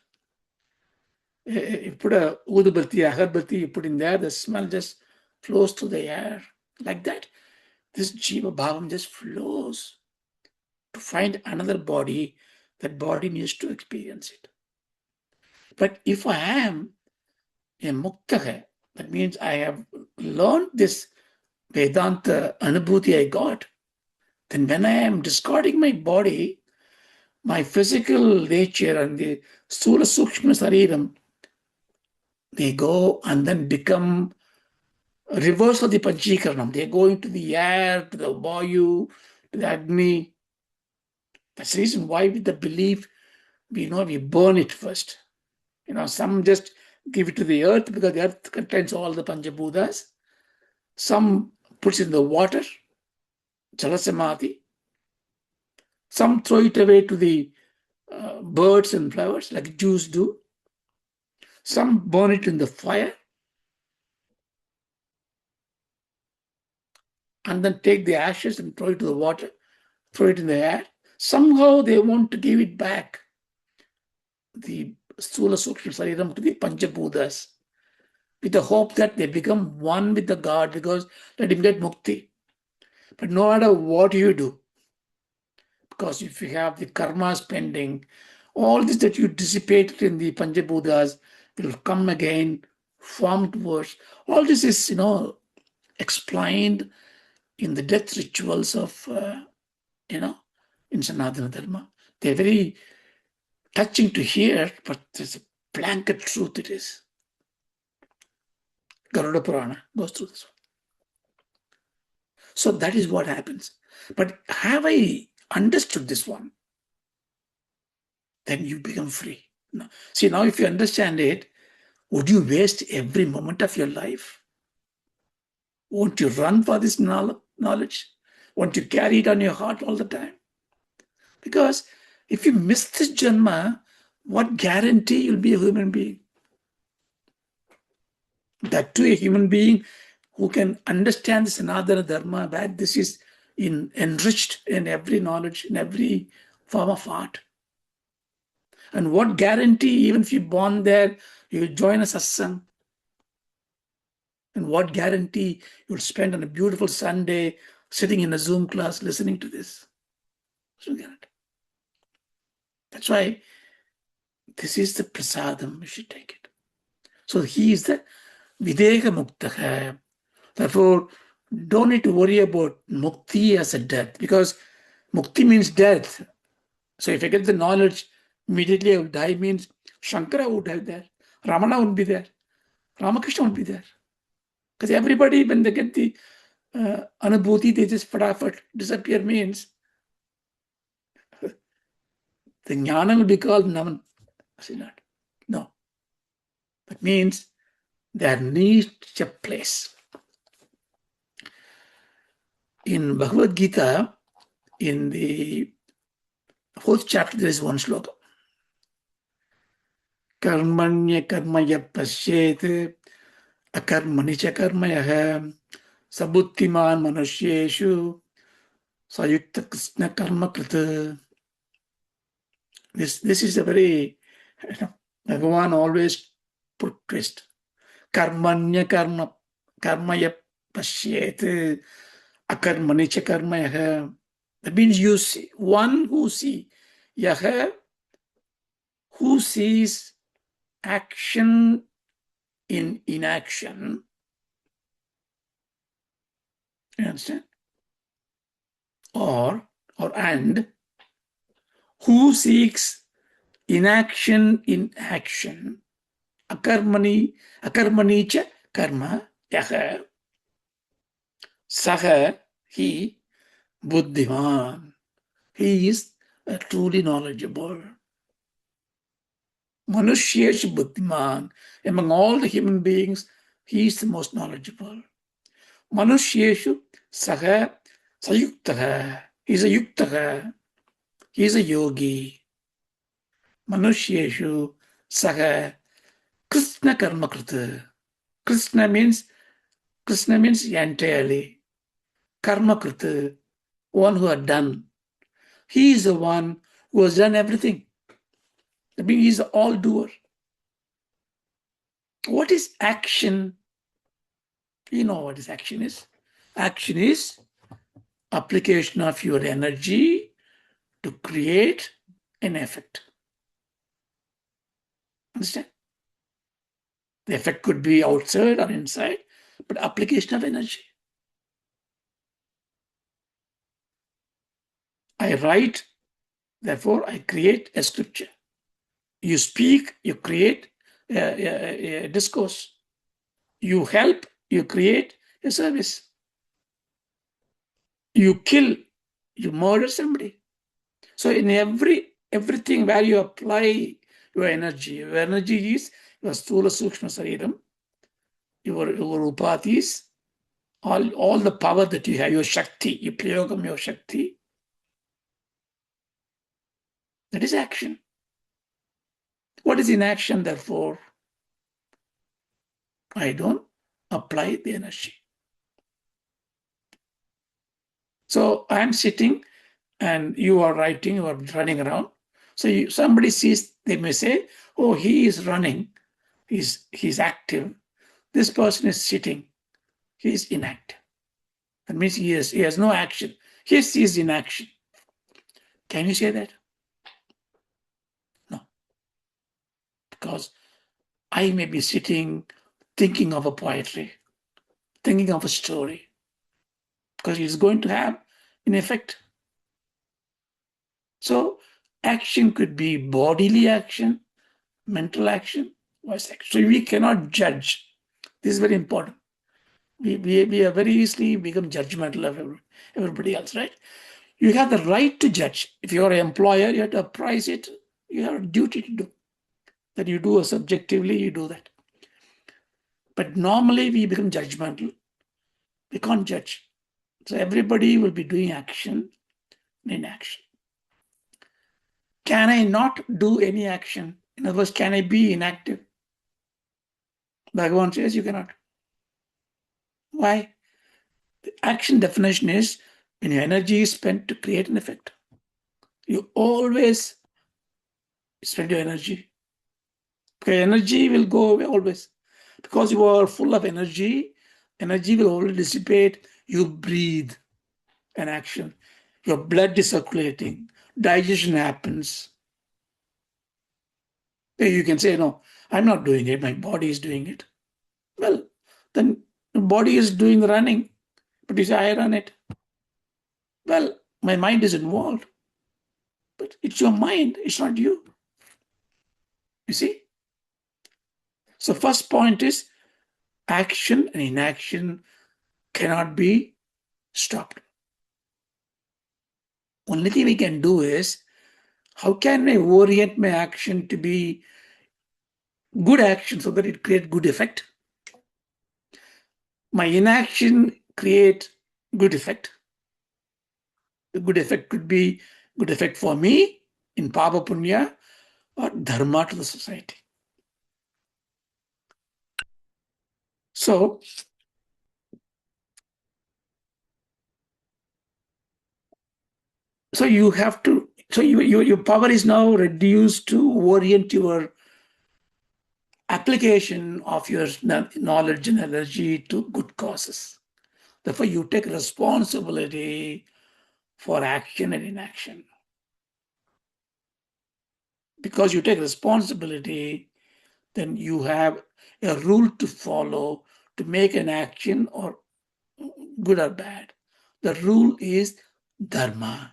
You put a udubati, agarbati, you put in there, the smell just flows through the air. Like that, this jiva bhavam just flows to find another body. That body needs to experience it. But if I am a mukta, that means I have learned this Vedanta Anubhuthi I got, then when I am discarding my body, my physical nature and the Sula Sukshma Sariram, they go and then become reverse of the Panchikaranam. They go into the air, to the Vayu, to the Agni. That's the reason why with the belief, we burn it first. Some just give it to the earth because the earth contains all the Panchabhutas. Some puts in the water, Jalasamadhi. Some throw it away to the birds and flowers like Jews do. Some burn it in the fire and then take the ashes and throw it to the water, throw it in the air. Somehow they want to give it back, the Sthula Sukshma Sariram, to the Panchabhutas, with the hope that they become one with the God, because let him get Mukti. But no matter what you do, because if you have the karmas pending, all this that you dissipated in the Panchabhutas will come again, form towards. All this is, explained in the death rituals of, in Sanatana Dharma. They're very touching to hear, but there's a blanket truth it is. Garuda Purana goes through this one. So that is what happens. But have I understood this one? Then you become free. See, now if you understand it, would you waste every moment of your life? Won't you run for this knowledge? Won't you carry it on your heart all the time? Because if you miss this Janma, what guarantee you'll be a human being? That too, a human being who can understand this another Dharma, where this is enriched in every knowledge, in every form of art. And what guarantee, even if you're born there, you'll join a satsang? And what guarantee you'll spend on a beautiful Sunday sitting in a Zoom class listening to this? That's why this is the prasadam, you should take it. So he is the Videha Mukta. Therefore, don't need to worry about Mukti as a death, because Mukti means death. So if I get the knowledge, immediately I will die means Shankara would have there, Ramana would be there, Ramakrishna would be there. Because everybody, when they get the Anubhuti, they just fatafat disappear means the jnana will be called Naman. See not? No. That means there needs a place. In Bhagavad Gita, in the 4th chapter, there is one sloka. Karmanya karmaya pasyet akarmani cha karmaya sabuttiman manusyeshu sayukta krishna karma krita. This is a very, Bhagavan always put twist. Karmanya karmaya pasyet akarmani cha karmaya. That means you see, one who see, yaha, who sees action in inaction, you understand? And who seeks inaction in action, akarmani cha karma, yaha, saha, he, buddhiman, he is truly knowledgeable. Manushyesh buddhiman, among all the human beings, he is the most knowledgeable. Manushyesh saha sayuktaha, he is a yuktaha, he is a yogi. Manushyesh saha Krishna karma krita. Krishna means entirely. Karma krita, one who had done. He is the one who has done everything. I mean, he is the all-doer. What is action? You know what is action is? Action is application of your energy to create an effect. Understand? The effect could be outside or inside, but application of energy. I write, therefore I create a scripture. You speak, you create a discourse. You help, you create a service. You kill, you murder somebody. So in everything where you apply your energy is your sthula sukshma sariram, your upadhis, all the power that you have, your shakti, you prayogam your shakti. That is action. What is inaction, therefore? I don't apply the energy. So I'm sitting and you are writing, you are running around. So somebody sees, they may say, oh, he is running, he's active. This person is sitting, he is inactive. That means he has no action. He is in action. Can you say that? No. Because I may be sitting thinking of a poetry, thinking of a story, because it's going to have an effect. So action could be bodily action, mental action, voice action. So we cannot judge. This is very important. We are very easily become judgmental of everybody else, right? You have the right to judge. If you're an employer, you have to appraise it. You have a duty to do. That you do subjectively, you do that. But normally we become judgmental. We can't judge. So everybody will be doing action and inaction. Can I not do any action? In other words, can I be inactive? Bhagavan says you cannot. Why? The action definition is when your energy is spent to create an effect. You always spend your energy. Okay, energy will go away always. Because you are full of energy will already dissipate. You breathe an action. Your blood is circulating. Digestion happens. You can say, no, I'm not doing it. My body is doing it. Well, then the body is doing the running. But you say, I run it. Well, my mind is involved. But it's your mind. It's not you. You see? So first point is action and inaction cannot be stopped. Only thing we can do is how can I orient my action to be good action so that it creates good effect? My inaction create good effect. The good effect could be good effect for me in Papa Punya or Dharma to the society. So you have to, so your power is now reduced to orient your application of your knowledge and energy to good causes. Therefore, you take responsibility for action and inaction. Because you take responsibility, then you have a rule to follow to make an action or good or bad. The rule is dharma.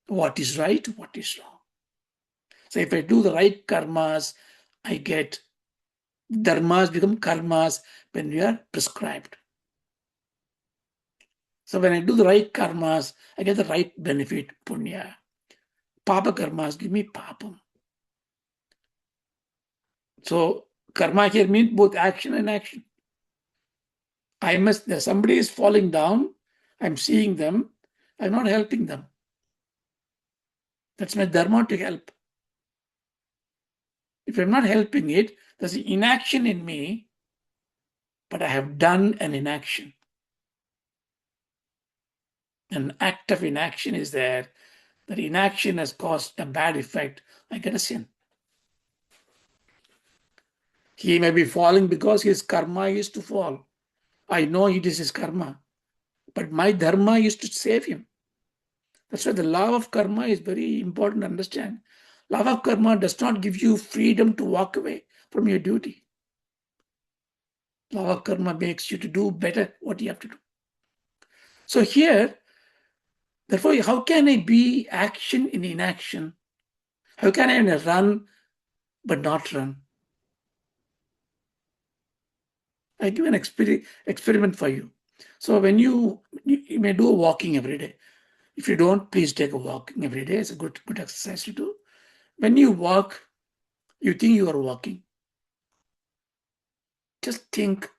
What is right, what is wrong. So if I do the right karmas, I get dharmas become karmas when we are prescribed. So when I do the right karmas, I get the right benefit, punya. Papa karmas give me papam. So karma here means both action and action. Somebody is falling down, I'm seeing them, I'm not helping them. That's my dharma to help. If I'm not helping it, there's an inaction in me, but I have done an inaction. An act of inaction is there. That inaction has caused a bad effect. I get a sin. He may be falling because his karma is to fall. I know it is his karma, but my dharma is to save him. That's why the law of karma is very important to understand. Law of karma does not give you freedom to walk away from your duty. Law of karma makes you to do better what you have to do. So here, therefore, how can I be action in inaction? How can I run but not run? I give an experiment for you. So when you may do a walking every day. If you don't, please take a walking every day. It's a good exercise to do. When you walk, you think you are walking. Just think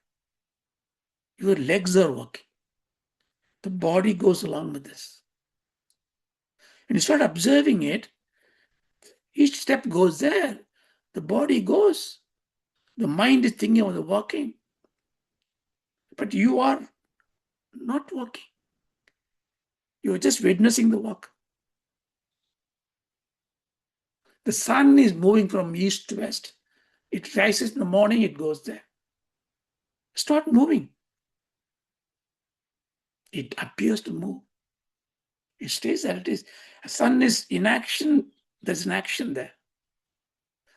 your legs are walking. The body goes along with this. When you start observing it, each step goes there. The body goes. The mind is thinking of the walking. But you are not walking. You are just witnessing the walk. The sun is moving from east to west. It rises in the morning, it goes there. It's not moving. It appears to move. It stays there. It is. The sun is in action. There's an action there.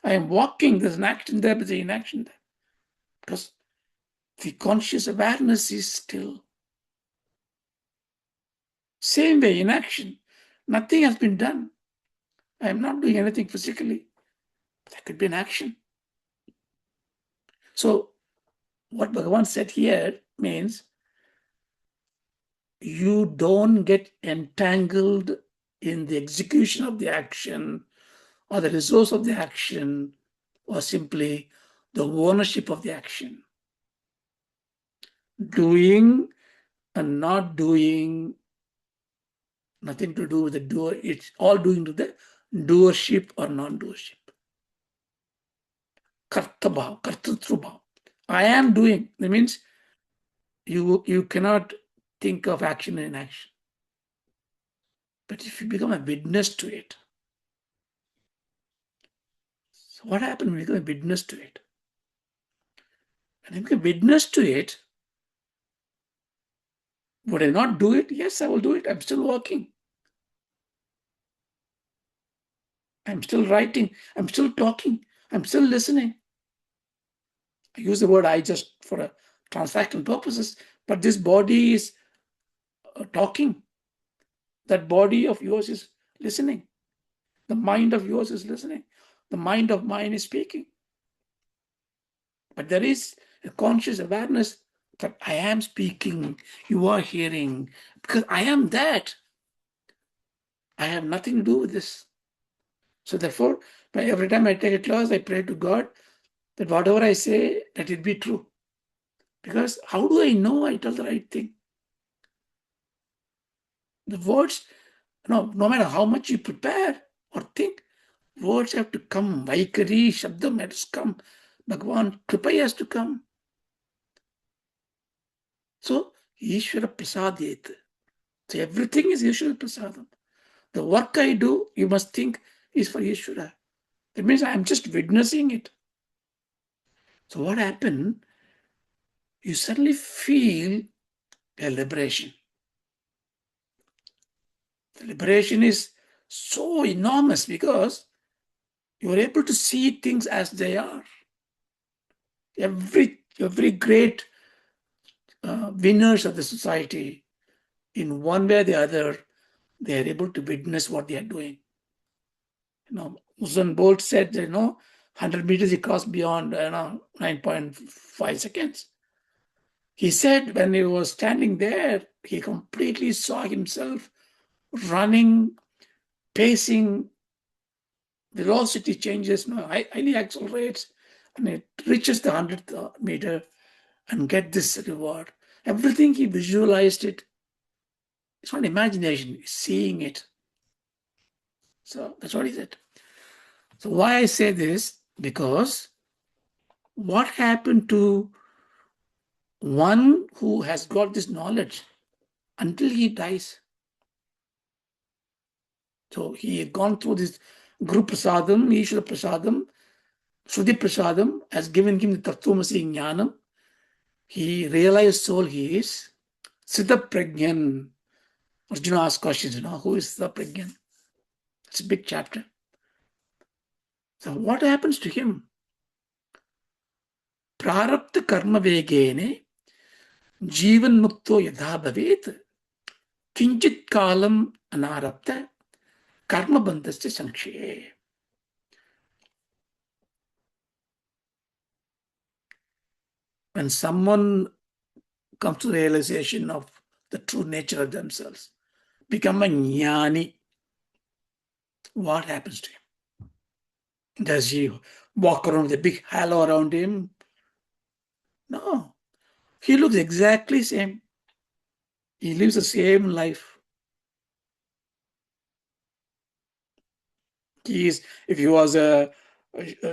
I am walking. There's an action there, but there's inaction there. Because the conscious awareness is still. Same way, in action. Nothing has been done. I am not doing anything physically. But there could be an action. So, what Bhagavan said here means you don't get entangled in the execution of the action or the resource of the action or simply the ownership of the action. Doing and not doing, nothing to do with the doer. It's all doing to the doership or non-doership. Kartabhav, kartatrubhav. I am doing. That means you cannot think of action and inaction. But if you become a witness to it, so what happened when you become a witness to it? When I become a witness to it, would I not do it? Yes, I will do it. I'm still working. I'm still writing. I'm still talking. I'm still listening. I use the word I just for a transactional purposes, but this body is talking. That body of yours is listening. The mind of yours is listening. The mind of mine is speaking. But there is a conscious awareness that I am speaking, you are hearing, because I am that. I have nothing to do with this. So therefore, every time I take a class, I pray to God that whatever I say, let it be true. Because how do I know I tell the right thing? The words, no matter how much you prepare or think, words have to come. Vaikari, Shabdam has to come. Bhagavan, Kripa has to come. So, Ishvara Prasadayet. So everything is Ishvara Prasadam. The work I do, you must think, is for Ishvara. That means I am just witnessing it. So what happened? You suddenly feel a liberation. The liberation is so enormous because You are able to see things as they are. Every great winners of the society, in one way or the other, they are able to witness what they are doing. Usain Bolt said, 100 meters he crossed beyond 9.5 seconds. He said when he was standing there, he completely saw himself running, pacing, velocity changes, highly accelerates, and it reaches the 100th meter and get this reward. Everything he visualized it. It's not imagination, it's seeing it. So that's what he said. So why I say this? Because what happened to one who has got this knowledge until he dies? So he had gone through this Guru Prasadam, Ishvara Prasadam, Shruti Prasadam has given him the Tattvamasi Jnanam. He realized soul he is. Siddha Prajnan. Arjuna asked questions, who is Siddha Prajnan? It's a big chapter. So what happens to him? Prarabdha karma vegene Jivan Mukto yadha bhavet kinchit kalam anarabdha karma bandhasya sankshe. When someone comes to the realization of the true nature of themselves, become a jnani, what happens to him? Does he walk around with a big halo around him? No. He looks exactly same. He lives the same life. If he was a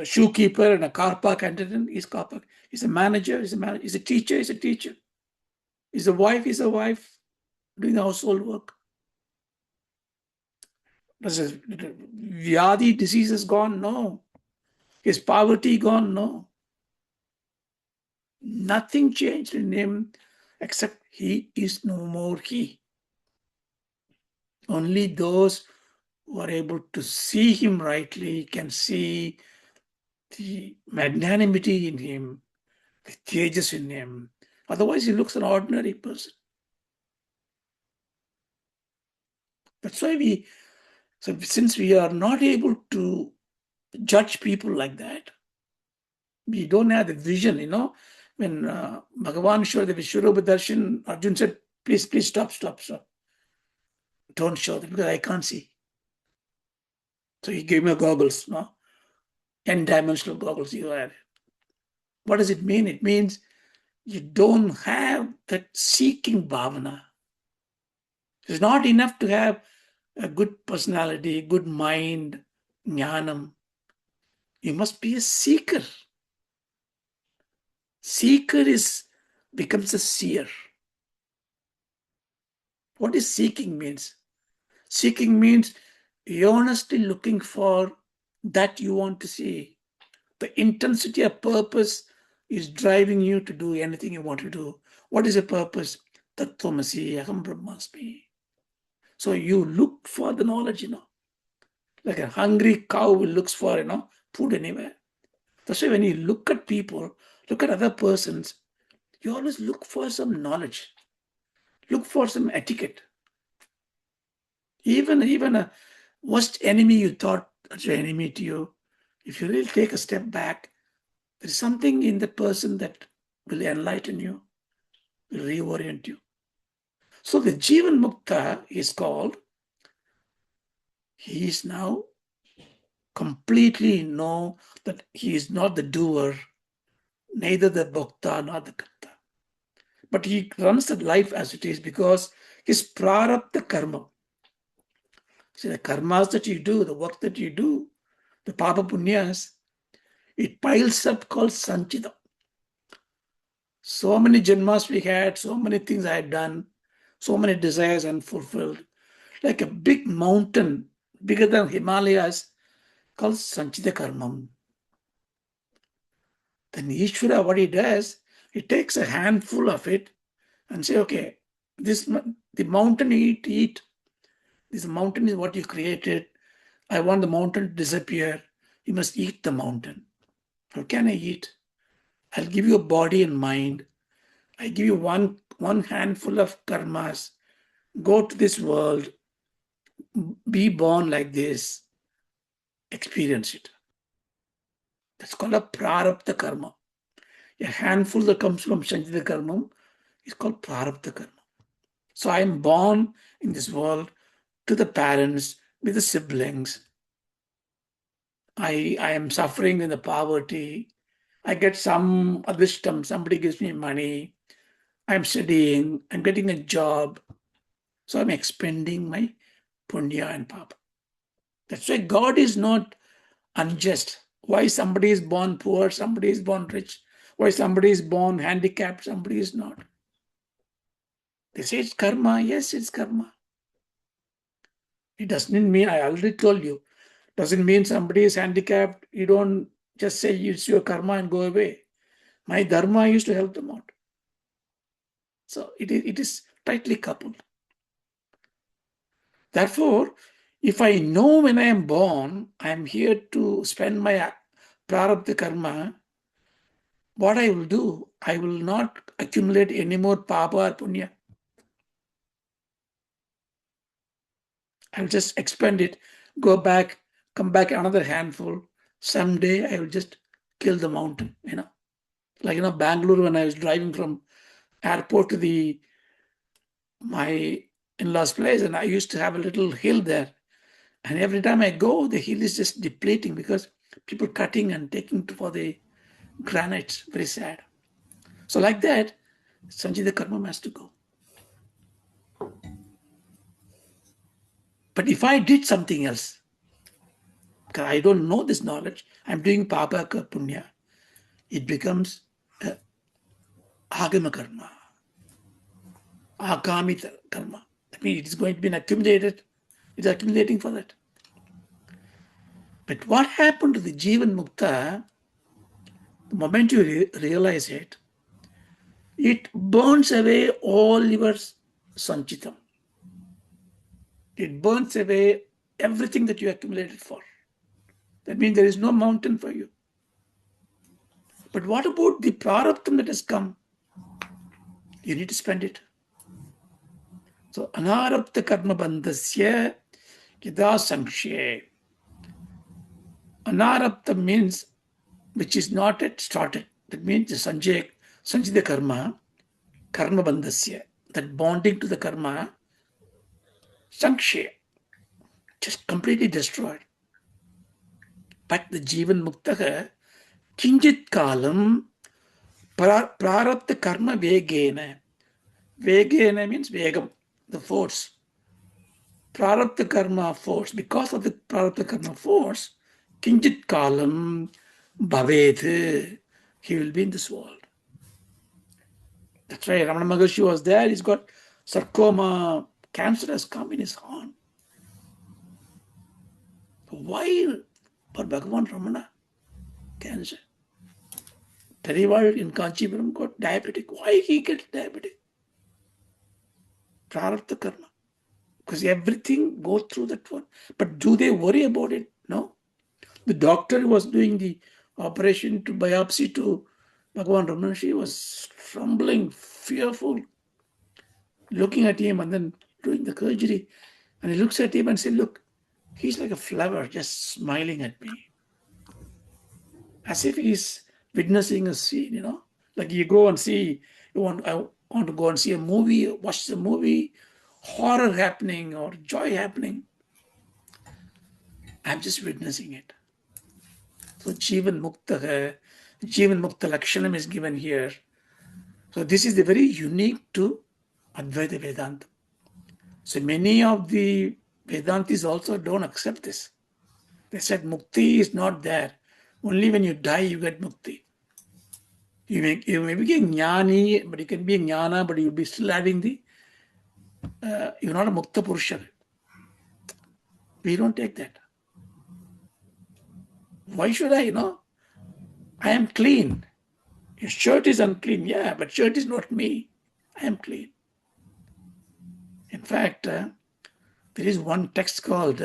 shoe keeper and a car park attendant, he's car park. He's a manager, he's a manager. He's a teacher, he's a teacher. He's a wife doing the household work. Does his Vyadi disease is gone? No. His poverty gone? No. Nothing changed in him except he is no more he. Only those who are able to see him rightly can see the magnanimity in him, the tejas in him. Otherwise, he looks an ordinary person. That's why since we are not able to judge people like that, we don't have the vision, When Bhagavan showed the Vishwarupa Darshan, Arjun said, please stop. Don't show them because I can't see. So he gave me goggles, N-dimensional goggles you have. What does it mean? It means you don't have that seeking bhavana. It's not enough to have a good personality, good mind, jnanam. You must be a seeker. Seeker becomes a seer. What is seeking means? Seeking means you're honestly looking for that you want to see. The intensity of purpose is driving you to do anything you want to do. What is your purpose? Tattvamasi, aham brahmasmi. So you look for the knowledge, Like a hungry cow will look for, food anywhere. That's why when you look at people, look at other persons, you always look for some knowledge. Look for some etiquette. Even a worst enemy you thought was an enemy to you, if you really take a step back, there is something in the person that will enlighten you, will reorient you. So the Jivan Mukta is called, he is now completely know that he is not the doer, neither the bhakta nor the karta. But he runs the life as it is because his prarabdha karma. See, the karmas that you do, the work that you do, the papa punyas, it piles up called sanchita. So many janmas we had, so many things I had done, so many desires unfulfilled. Like a big mountain, bigger than Himalayas, called sanchita karmam. Then Ishvara, what he does, he takes a handful of it and say, okay, the mountain eat. This mountain is what you created. I want the mountain to disappear. You must eat the mountain. How can I eat? I'll give you a body and mind. I give you one handful of karmas. Go to this world, be born like this, experience it. That's called a prarabdha karma. A handful that comes from Sanchita karma is called prarabdha karma. So I am born in this world to the parents, with the siblings. I am suffering in the poverty. I get some advishtam, somebody gives me money. I'm studying, I'm getting a job. So I'm expending my punya and papa. That's why God is not unjust. Why somebody is born poor, somebody is born rich, why somebody is born handicapped, somebody is not. They say it's karma. Yes, it's karma. It doesn't mean, I already told you, doesn't mean somebody is handicapped. You don't just say it's your karma and go away. My dharma used to help them out. So it is tightly coupled. Therefore, if I know when I am born, I am here to spend my prarabdha karma, what I will do, I will not accumulate any more papa or punya. I'll just expend it, go back, come back another handful. Someday I will just kill the mountain, Like, Bangalore, when I was driving from airport to my in-laws' place, and I used to have a little hill there. And every time I go, the hill is just depleting because people cutting and taking for the granites. Very sad. So like that, Sanjita Karma has to go. But if I did something else, because I don't know this knowledge, I'm doing Papa Punya, it becomes Agama Karma, Agamita Karma. That means it is going to be accumulated. It's accumulating for that. But what happened to the Jivan Mukta, the moment you realize it, it burns away all your sanchitam. It burns away everything that you accumulated for. That means there is no mountain for you. But what about the prarabdham that has come? You need to spend it. So, anarabdha karma bandhasya yada sankshe. Anarabdha means which is not yet started. That means the sanjita karma bandhasya, that bonding to the karma, sankshe, just completely destroyed. But the Jivan Mukta kinjit kalam prarabdha karma vegena. Vegena means vegam, the force. Prarabdha karma force. Because of the prarabdha karma force, kinjit kalam bhavet. He will be in this world. That's why Ramana Maharshi was there. He's got sarcoma. Cancer has come in his horn. Why for Bhagavan Ramana? Cancer. Perival in Kanchipuram got diabetic. Why he gets diabetic? Prarabdha karma. Because everything goes through that one. But do they worry about it? No. The doctor who was doing the operation to biopsy to Bhagavan Ramana, she was trembling, fearful, looking at him and then doing the surgery. And he looks at him and says, look, he's like a flower just smiling at me. As if he's witnessing a scene, Like you go and see, I want to go and see a movie, watch the movie, horror happening or joy happening. I'm just witnessing it. So Jivan Mukta Lakshanam is given here. So this is the very unique to Advaita Vedanta. So many of the Vedantis also don't accept this. They said Mukti is not there. Only when you die you get Mukti. You may be a Jnani, but you can be a Jnana, but you'll be still having you're not a Mukta Purusha. We don't take that. Why should I, I am clean. Your shirt is unclean. Yeah, but shirt is not me. I am clean. In fact, there is one text called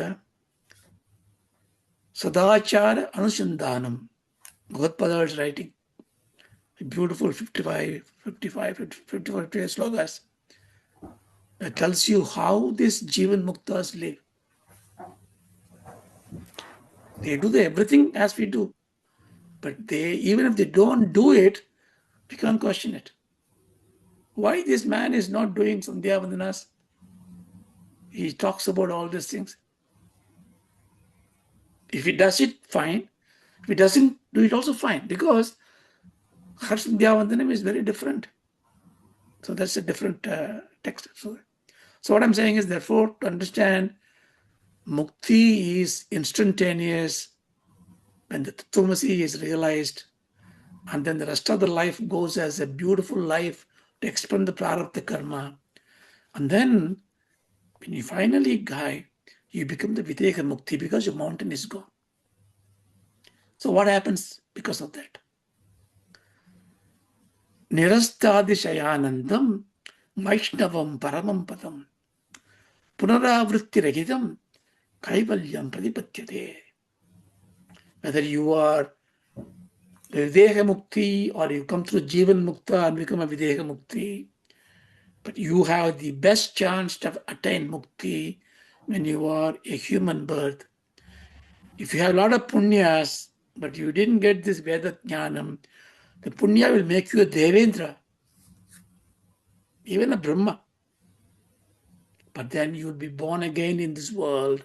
Sadachara Anushandanam. Bhagavad is writing a beautiful 55 slokas that tells you how this Jivan Muktas live. They do everything as we do. But even if they don't do it, we can't question it. Why this man is not doing Sandhya Vandanas? He talks about all these things. If he does it, fine. If he doesn't do it, also fine. Because her Sandhya Vandanam is very different. So that's a different text. So what I'm saying is, therefore, to understand Mukti is instantaneous when the Tattvamasi is realized, and then the rest of the life goes as a beautiful life to expand the prarabdha karma. And then when you finally die, you become the Videha Mukti because your mountain is gone. So what happens because of that? Nirastadishayanandam Vaishnavam Paramam Padam Punaravritti Rahitam Kaivalyam Pradipatyate. Whether you are Videha Mukti or you come through Jivan Mukta and become a Videha Mukti, but you have the best chance to attain Mukti when you are a human birth. If you have a lot of punyas, but you didn't get this Veda Jnanam, the punya will make you a Devendra, even a Brahma. But then you will be born again in this world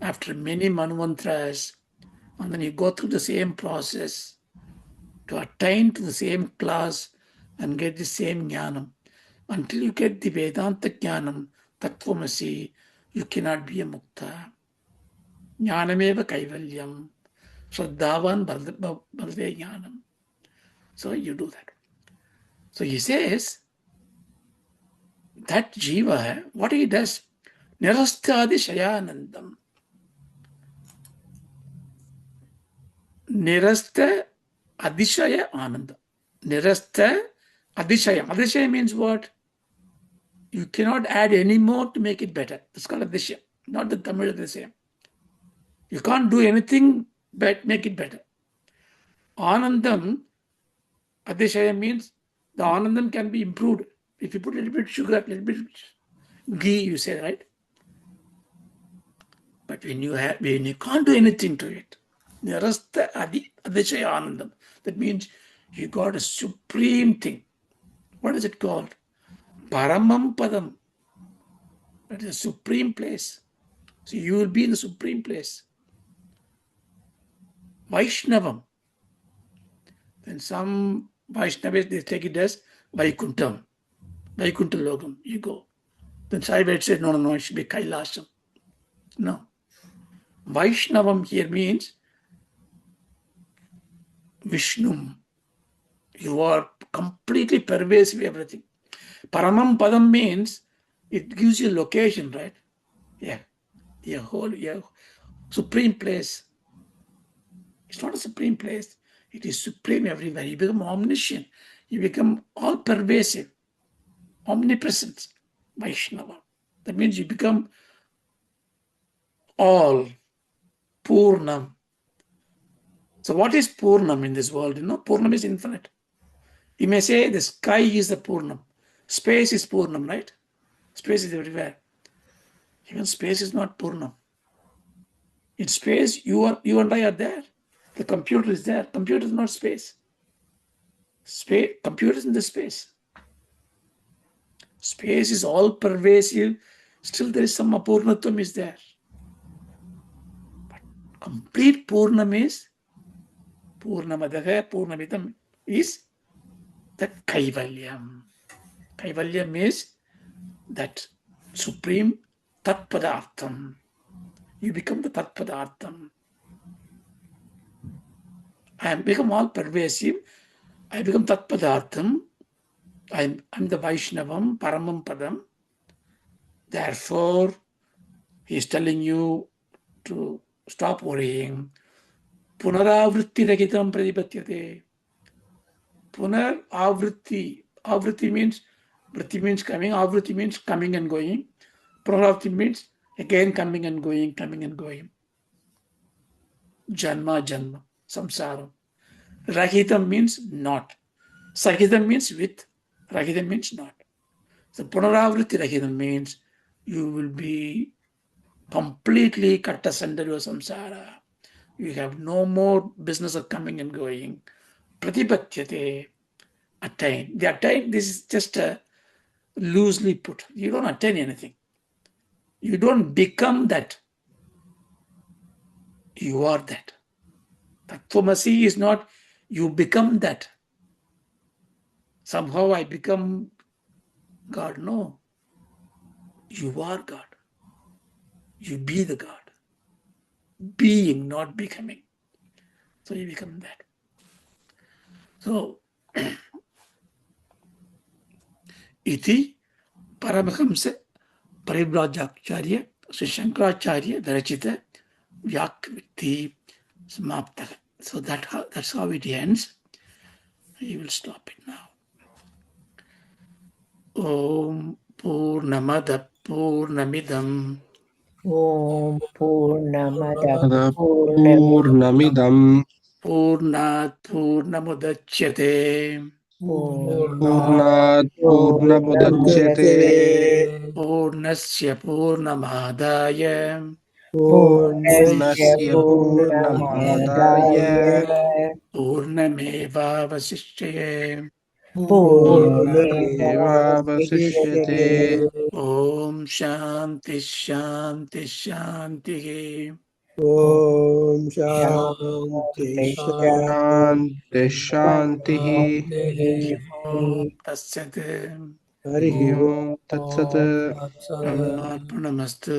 after many manvantras, and then you go through the same process to attain to the same class and get the same jnanam. Until you get the Vedanta jnanam, Tattvamasi, you cannot be a Mukta. Jnanameva Kaivalyam. Shraddhavan Bhalve Jnanam. So you do that. So he says that Jiva, what he does, Nirastadi Shayanandam. Nirasta Adishaya Ananda. Nirasta Adishaya. Adishaya means what? You cannot add any more to make it better. It's called Adishaya, not the Tamil Adishaya. You can't do anything but make it better. Anandam, Adishaya means the Anandam can be improved. If you put a little bit sugar, a little bit ghee, you say, right? But when you can't do anything to it, Nirasta Adishaya Anandam. That means you got a supreme thing. What is it called? Paramam Padam. That is a supreme place. So you will be in the supreme place. Vaishnavam. Then some Vaishnavis, they take it as Vaikuntham. Vaikuntha Logam. You go. Then Sai said, no, it should be Kailasam. No. Vaishnavam here means Vishnum. You are completely pervasive everything. Paramam Padam means it gives you location, right? Yeah. Supreme place. It's not a supreme place. It is supreme everywhere. You become omniscient. You become all pervasive, omnipresent, Vaishnava. That means you become all, Purnam. So what is Purnam in this world? Purnam is infinite. You may say the sky is the Purnam. Space is Purnam, right? Space is everywhere. Even space is not Purnam. In space, you and I are there. The computer is there. Computer is not space. Computer is in the space. Space is all pervasive. Still there is some apurnatam is there. But complete Purnam is Purnamadaha, Purnamidam is that Kaivalyam. Kaivalyam is that supreme Tatpadartham. You become the Tatpadartham. I become all pervasive. I become Tatpadartham. I'm the Vaishnavam, Paramam Padam. Therefore, he is telling you to stop worrying. Punaravritti rahitam pradipatyate. Punaravritti. Avritti means, vritti means coming. Avritti means coming and going. Punaravritti means again coming and going, coming and going. Janma, janma, samsara. Rahitam means not. Sahitam means with. Rahitam means not. So Punaravritti Rahitam means you will be completely cut asunder your samsara. You have no more business of coming and going. Pratipathyate, attain. The attain, this is just loosely put. You don't attain anything. You don't become that. You are that. Tattvamasi is not you become that. Somehow I become God. No. You are God. You be the God. Being, not becoming. So you become that. So, iti Paramahamsa Paribhajacharya Sri Shankaracharya Darachita Vaakya Vritti Samapta. So that's how it ends. You will stop it now. Om Purnamada Purnamidam Om Purnamada Purnamidam Purnat Purnamudachyate Purnat Purnamudachyate Purnasya Purnamadaya Purnasya Purnasya Purnamadaya Purnamadaya Purnamevavasishyaye Purnamevavasishyate Om Shanti Shanti Shanti Om Shanti Shanti Shanti Shanti. Shantihi Shanti Om Tatsat Harihi Om Tatsat Arpanamastu.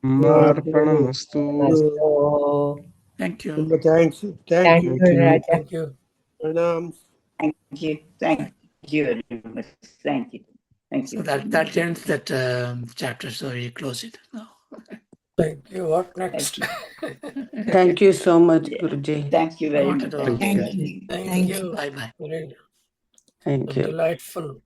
Marpanamastu. Namasto. Thank you. Thanks. Thank Thank you. Thank you, you. Raja. Pranams. Thank you. Thank you very much. Thank you. Thank So you. that ends that chapter. So we close it now. Thank you. What next? Thank you so much, Guruji. Thank you very Not much. at all. Thank you. Thank very much. Thank you. Bye bye. Very Thank you. delightful.